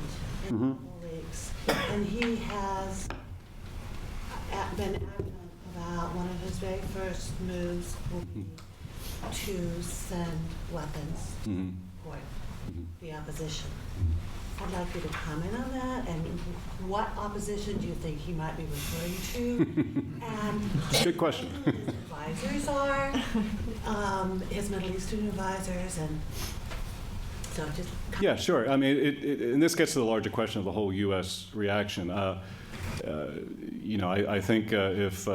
in a couple weeks, and he has been adamant about one of his very first moves will be to send weapons toward the opposition. I'd like you to comment on that, and what opposition do you think he might be referring to? And good question. his advisors are, his Middle Eastern advisors, and so just Yeah, sure. I mean, and this gets to the larger question of the whole U.S. reaction. I think if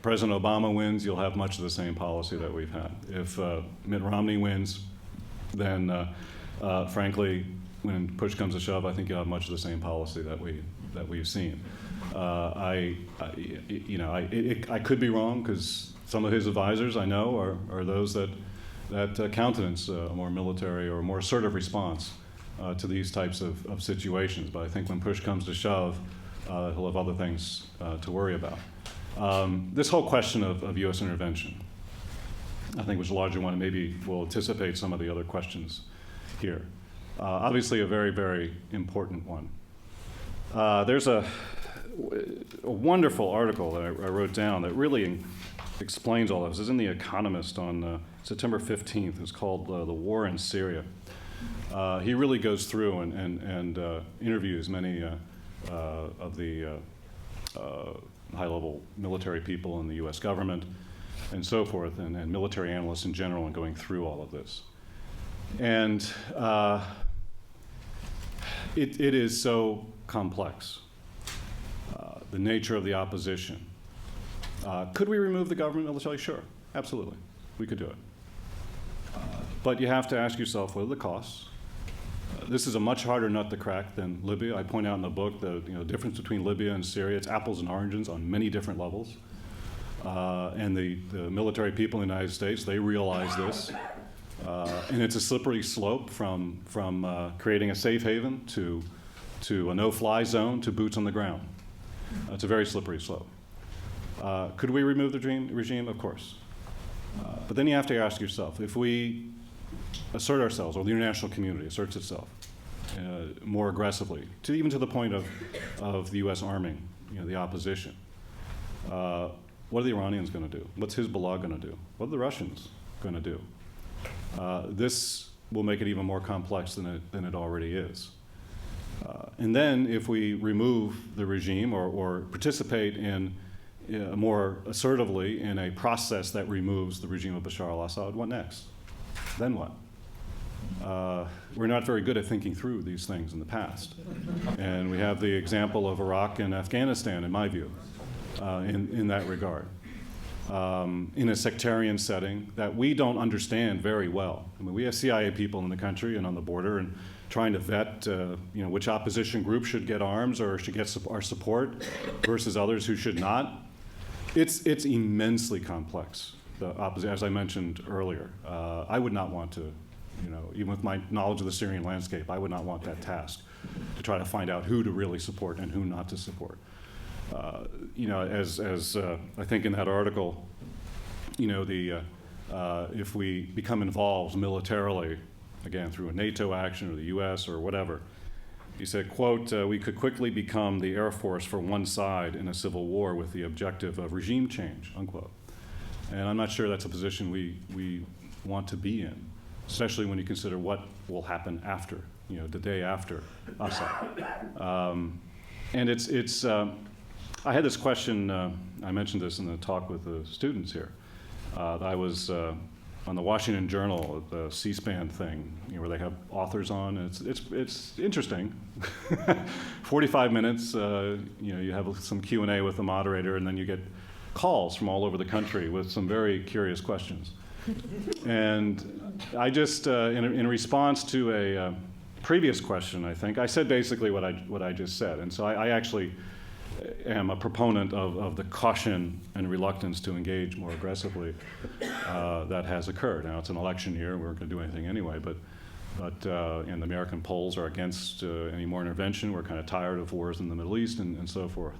President Obama wins, you'll have much of the same policy that we've had. If Mitt Romney wins, then frankly, when push comes to shove, I think you'll have much of the same policy that we've seen. I could be wrong because some of his advisors I know are those that countenance a more military or more assertive response to these types of situations. But I think when push comes to shove, he'll have other things to worry about. This whole question of U.S. intervention, I think, was a larger one, and maybe we'll anticipate some of the other questions here. Obviously, a very, very important one. There's a wonderful article that I wrote down that really explains all this. It's in The Economist on September 15th. It's called The War in Syria. He really goes through and interviews many of the high-level military people in the U.S. government and so forth, and military analysts in general, and going through all of this. And it is so complex, the nature of the opposition. Could we remove the government militarily? Sure, absolutely. We could do it. But you have to ask yourself, what are the costs? This is a much harder nut to crack than Libya. I point out in the book the difference between Libya and Syria. It's apples and oranges on many different levels. And the military people in the United States, they realize this. And it's a slippery slope from creating a safe haven to a no-fly zone to boots on the ground. It's a very slippery slope. Could we remove the regime? Of course. But then you have to ask yourself, if we assert ourselves, or the international community asserts itself more aggressively, even to the point of the U.S. arming the opposition, what are the Iranians going to do? What's Hezbollah going to do? What are the Russians going to do? This will make it even more complex than it already is. And then if we remove the regime or participate in more assertively in a process that removes the regime of Bashar al-Assad, what next? Then what? We're not very good at thinking through these things in the past. And we have the example of Iraq and Afghanistan, in my view, in that regard. In a sectarian setting that we don't understand very well. I mean, we have CIA people in the country and on the border and trying to vet which opposition group should get arms or should get our support versus others who should not. It's immensely complex, the opposite, as I mentioned earlier. I would not want to, even with my knowledge of the Syrian landscape, I would not want that task to try to find out who to really support and who not to support. As I think in that article, if we become involved militarily again, through a NATO action or the US or whatever. He said, quote, "We could quickly become the Air Force for one side in a civil war with the objective of regime change," unquote. And I'm not sure that's a position we want to be in, especially when you consider what will happen after, the day after Assad. And it's I had this question, I mentioned this in the talk with the students here. I was on the Washington Journal, the C-SPAN thing, where they have authors on, and it's interesting. 45 minutes, you have some Q&A with the moderator, and then you get calls from all over the country with some very curious questions. And I just, in response to a previous question, I think, I said basically what I just said. And so I actually am a proponent of the caution and reluctance to engage more aggressively that has occurred. Now, it's an election year. We weren't going to do anything anyway, but and the American polls are against any more intervention. We're kind of tired of wars in the Middle East and so forth.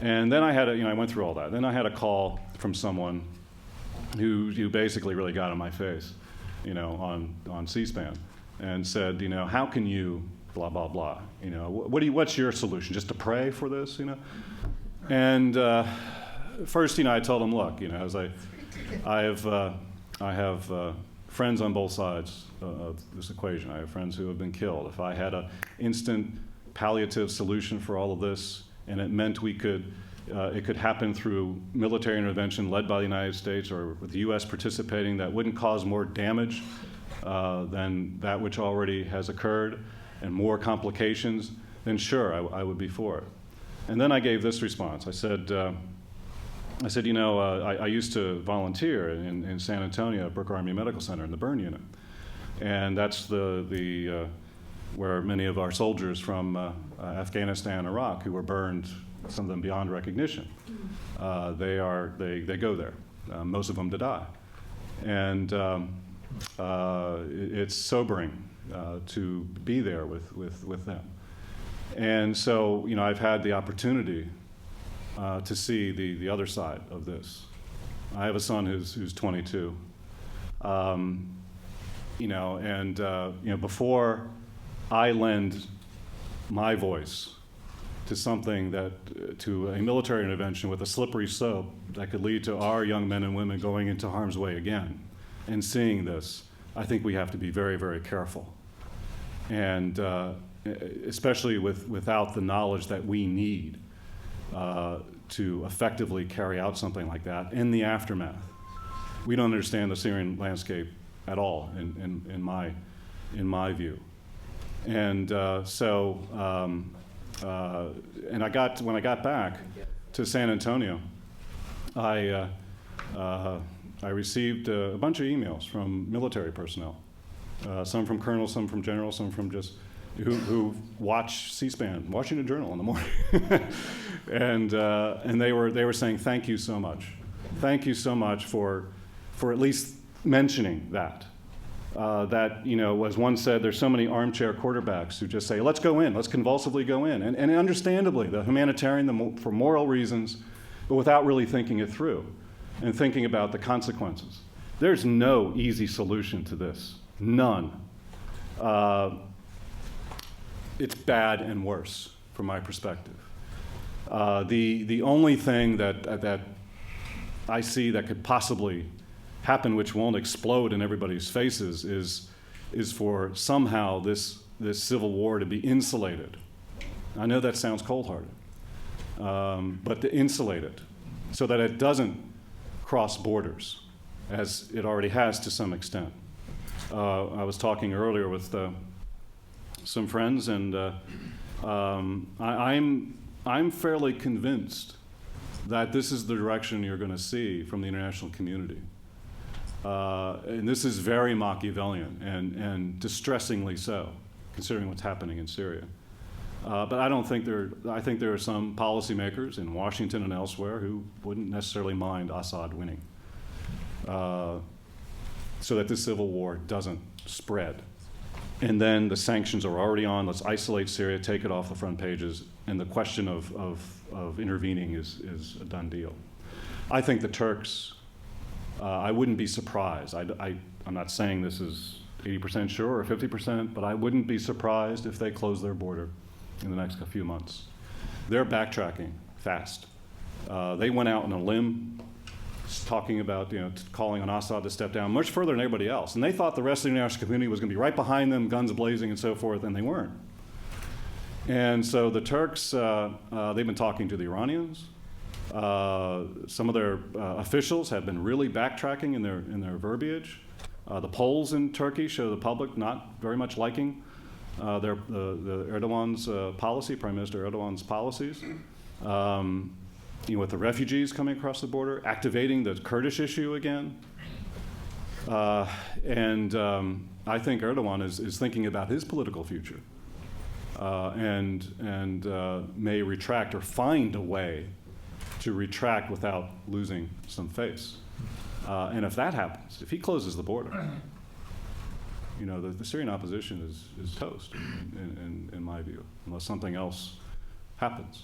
And then I had I went through all that. Then I had a call from someone who basically really got in my face, on C-SPAN, and said, how can you blah, blah, blah. What's your solution? Just to pray for this, And first, I told him, look, I have friends on both sides of this equation. I have friends who have been killed. If I had an instant palliative solution for all of this, and it meant it could happen through military intervention led by the United States or with the U.S. participating, that wouldn't cause more damage than that which already has occurred, and more complications, then sure, I would be for it. And then I gave this response. I said, I used to volunteer in San Antonio at Brooke Army Medical Center in the burn unit. And that's where many of our soldiers from Afghanistan and Iraq who were burned, some of them beyond recognition, they go there, most of them to die. And it's sobering to be there with them. And so, I've had the opportunity to see the other side of this. I have a son who's 22. Before I lend my voice to something to a military intervention with a slippery slope that could lead to our young men and women going into harm's way again, and seeing this, I think we have to be very, very careful. And especially without the knowledge that we need to effectively carry out something like that in the aftermath. We don't understand the Syrian landscape at all, in my view. And when I got back to San Antonio, I received a bunch of emails from military personnel, some from colonels, some from generals, some from just who watch C-SPAN, Washington Journal in the morning, and they were saying, "Thank you so much for at least mentioning that." As one said, there's so many armchair quarterbacks who just say, let's go in, let's convulsively go in. And understandably, the humanitarian, for moral reasons, but without really thinking it through and thinking about the consequences. There's no easy solution to this, none. It's bad and worse from my perspective. The only thing that I see that could possibly happen, which won't explode in everybody's faces, is for somehow this civil war to be insulated. I know that sounds cold-hearted, but to insulate it so that it doesn't cross borders, as it already has to some extent. I was talking earlier with some friends, and I'm fairly convinced that this is the direction you're going to see from the international community. And this is very Machiavellian and distressingly so, considering what's happening in Syria. But I think there are some policymakers in Washington and elsewhere who wouldn't necessarily mind Assad winning, so that this civil war doesn't spread. And then the sanctions are already on. Let's isolate Syria, take it off the front pages, and the question of intervening is a done deal. I think the Turks, I wouldn't be surprised. I'm not saying this is 80% sure or 50%, but I wouldn't be surprised if they close their border in the next few months. They're backtracking fast. They went out on a limb talking about, calling on Assad to step down much further than everybody else. And they thought the rest of the international community was going to be right behind them, guns blazing and so forth, and they weren't. And so the Turks, they've been talking to the Iranians. Some of their officials have been really backtracking in their verbiage. The polls in Turkey show the public not very much liking the Erdogan's policy, Prime Minister Erdogan's policies. With the refugees coming across the border, activating the Kurdish issue again. I think Erdogan is thinking about his political future and may retract or find a way to retract without losing some face. And if that happens, if he closes the border, the Syrian opposition is toast, in my view, unless something else happens.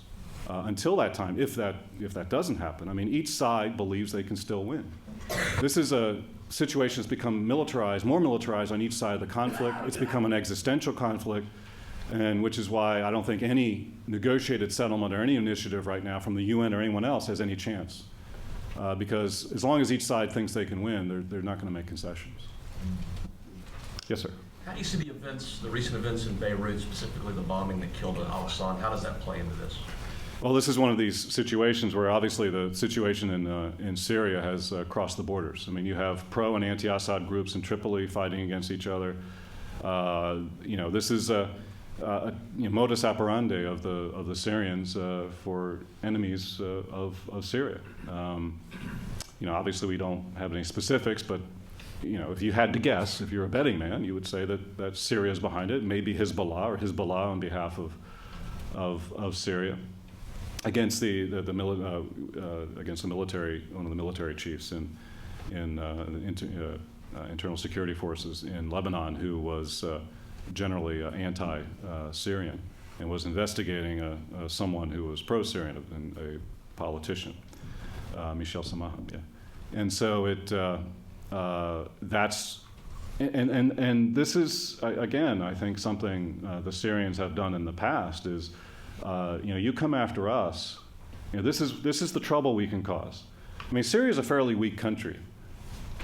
Until that time, if that doesn't happen, I mean, each side believes they can still win. This is a situation that's become militarized, more militarized on each side of the conflict. It's become an existential conflict, and which is why I don't think any negotiated settlement or any initiative right now from the UN or anyone else has any chance. Because as long as each side thinks they can win, they're not going to make concessions. Yes, sir. How do you see the recent events in Beirut, specifically the bombing that killed al-Assad? How does that play into this? Well, this is one of these situations where obviously the situation in Syria has crossed the borders. I mean, you have pro and anti-Assad groups in Tripoli fighting against each other. This is a modus operandi of the Syrians for enemies of Syria. Obviously we don't have any specifics, but if you had to guess, if you're a betting man, you would say that Syria is behind it. Maybe Hezbollah or Hezbollah on behalf of Syria. Against against the military, one of the military chiefs in internal security forces in Lebanon, who was generally anti-Syrian and was investigating someone who was pro-Syrian, a politician, Michel Samaha. Yeah. And so and this is again, I think something the Syrians have done in the past is. You come after us, this is the trouble we can cause. I mean, Syria is a fairly weak country,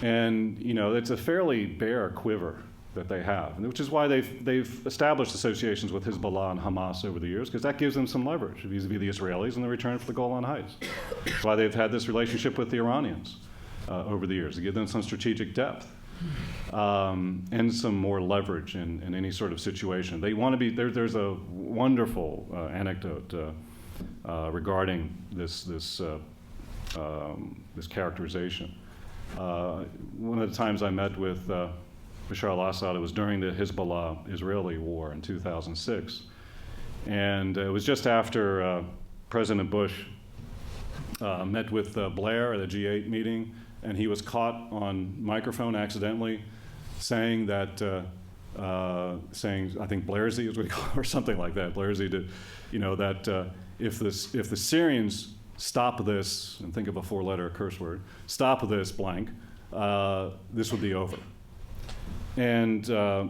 and it's a fairly bare quiver that they have, which is why they've established associations with Hezbollah and Hamas over the years, because that gives them some leverage vis-a-vis the Israelis in the return for the Golan Heights. That's why they've had this relationship with the Iranians over the years, to give them some strategic depth. And some more leverage in any sort of situation. They want to be there. There's a wonderful anecdote regarding this characterization. One of the times I met with Bashar al-Assad, it was during the Hezbollah-Israeli war in 2006, and it was just after President Bush met with Blair at a G8 meeting. And he was caught on microphone accidentally saying that, I think Blairsy is what he called it, or something like that. Blairsy did, that if the Syrians stop this, and think of a 4-letter curse word, stop this blank, this would be over. And the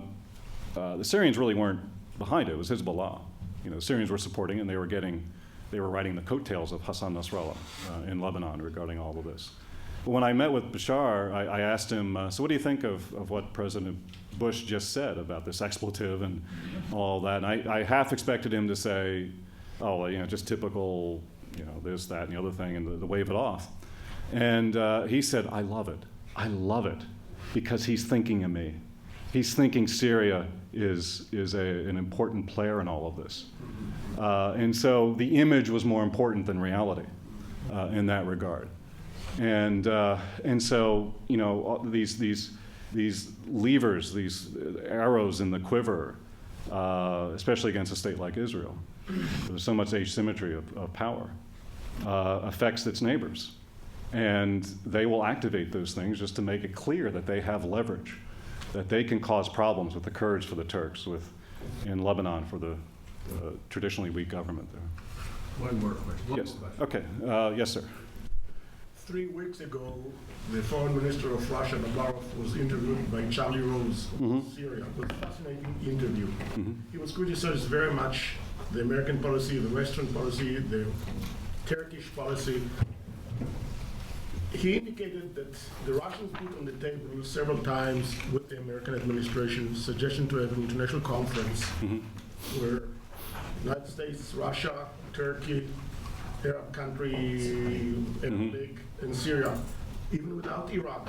Syrians really weren't behind it. It was Hezbollah. The Syrians were supporting it, and they were riding the coattails of Hassan Nasrallah in Lebanon regarding all of this. When I met with Bashar, I asked him, so what do you think of what President Bush just said about this expletive and all that? And I half expected him to say, just typical, this, that, and the other thing, and to wave it off. And he said, I love it, because he's thinking of me. He's thinking Syria is an important player in all of this. And so the image was more important than reality in that regard. And so these levers, these arrows in the quiver, especially against a state like Israel, there's so much asymmetry of power, affects its neighbors, and they will activate those things just to make it clear that they have leverage, that they can cause problems with the Kurds for the Turks, in Lebanon for the traditionally weak government there. One more question. Yes. Okay. Yes, sir. 3 weeks ago, the foreign minister of Russia, Babarov, was interviewed by Charlie Rose of Syria. It was a fascinating interview. He was criticized very much the American policy, the Western policy, the Turkish policy. He indicated that the Russians put on the table several times with the American administration suggestion to have an international conference where United States, Russia, Turkey, Arab country, Arab League, and Syria, even without Iraq,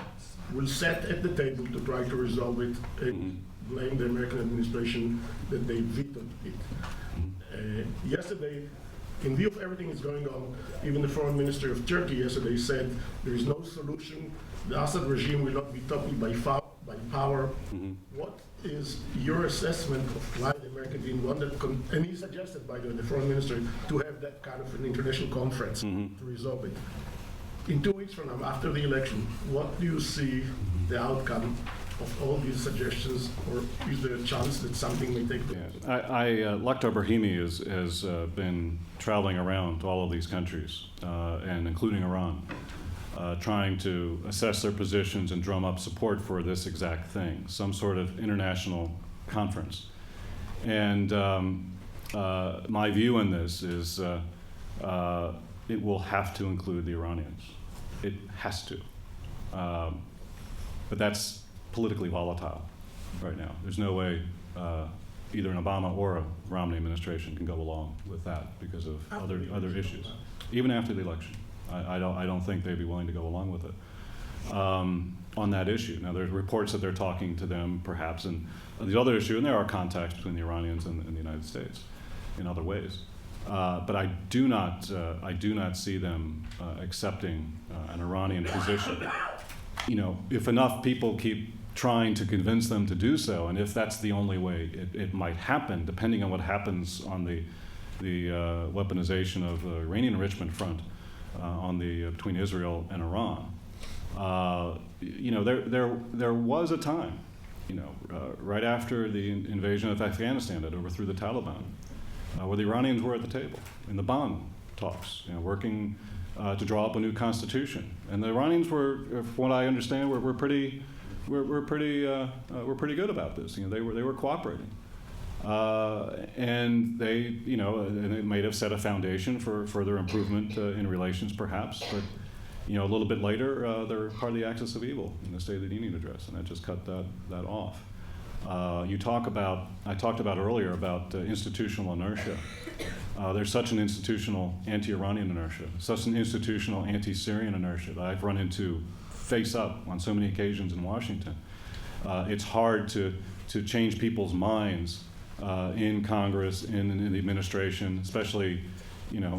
will sit at the table to try to resolve it and blame the American administration that they vetoed it. Yesterday, in view of everything that's going on, even the foreign minister of Turkey yesterday said there is no solution. The Assad regime will not be toppled by power. What is your assessment of why the American didn't want that? And he suggested, by the way, the foreign minister, to have that kind of an international conference to resolve it. In 2 weeks from now, after the election, what do you see the outcome of all these suggestions, or is there a chance that something may take place? Yeah. Lakhdar Brahimi has been traveling around to all of these countries, and including Iran, trying to assess their positions and drum up support for this exact thing, some sort of international conference. And my view on this is it will have to include the Iranians. It has to. But that's politically volatile right now. There's no way either an Obama or a Romney administration can go along with that because of other issues. Even after the election, I don't think they'd be willing to go along with it on that issue. Now, there's reports that they're talking to them, perhaps, and the other issue, and there are contacts between the Iranians and the United States in other ways. But I do not see them accepting an Iranian position. You know, if enough people keep trying to convince them to do so, and if that's the only way it might happen, depending on what happens on the weaponization of the Iranian enrichment front between Israel and Iran. You know, there was a time, you know, right after the invasion of Afghanistan that overthrew the Taliban, where the Iranians were at the table in the Bonn talks, you know, working to draw up a new constitution, and the Iranians were, from what I understand, were pretty good about this. You know, they were cooperating, and they, you know, and it may have set a foundation for further improvement in relations, perhaps. But you know, a little bit later, they're part of the axis of evil in the State of the Union address, and that just cut that off. I talked about earlier about institutional inertia. There's such an institutional anti-Iranian inertia, such an institutional anti-Syrian inertia that I've run into face up on so many occasions in Washington. It's hard to change people's minds in Congress, in the administration, especially, you know,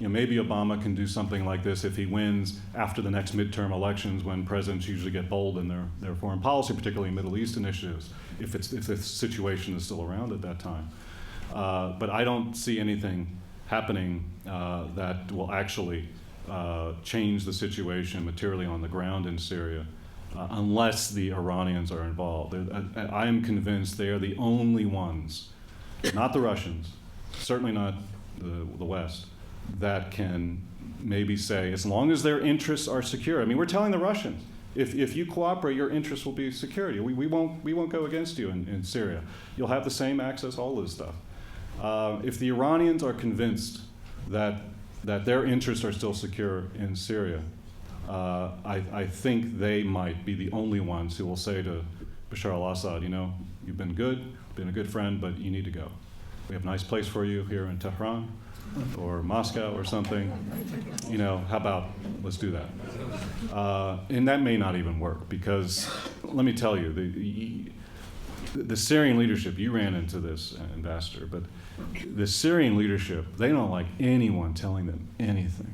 maybe Obama can do something like this if he wins after the next midterm elections, when presidents usually get bold in their foreign policy, particularly Middle East initiatives, if the situation is still around at that time. But I don't see anything happening that will actually change the situation materially on the ground in Syria, unless the Iranians are involved. I am convinced they are the only ones, not the Russians, certainly not the West, that can maybe say, as long as their interests are secure. I mean, we're telling the Russians, if you cooperate, your interests will be security. We won't go against you in Syria. You'll have the same access, all this stuff. If the Iranians are convinced that their interests are still secure in Syria, I think they might be the only ones who will say to Bashar al-Assad, you know, you've been a good friend, but you need to go. We have a nice place for you here in Tehran or Moscow or something. You know, how about let's do that? And that may not even work, because let me tell you, the Syrian leadership, you ran into this, Ambassador, but the Syrian leadership, they don't like anyone telling them anything.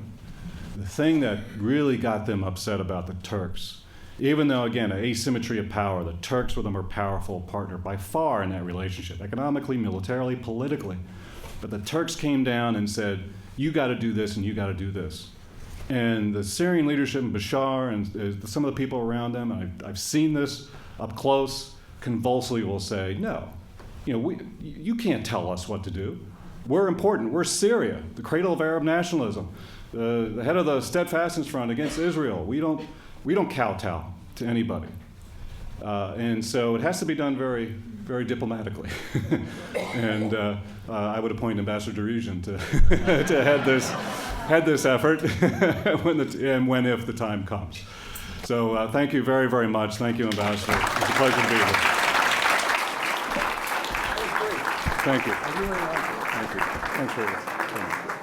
The thing that really got them upset about the Turks, even though, again, an asymmetry of power, the Turks were the more powerful partner by far in that relationship, economically, militarily, politically. But the Turks came down and said, you got to do this and you got to do this. And the Syrian leadership, and Bashar and some of the people around them, and I've seen this up close, convulsively will say, no, you know, you can't tell us what to do. We're important. We're Syria, the cradle of Arab nationalism. the head of the Steadfastness Front against Israel. We don't kowtow to anybody. And so it has to be done very, very diplomatically. And I would appoint Ambassador Derugian to to head this effort when if the time comes. So thank you very, very much. Thank you, Ambassador. It's a pleasure to be here. Thank you. Thank you. Thanks for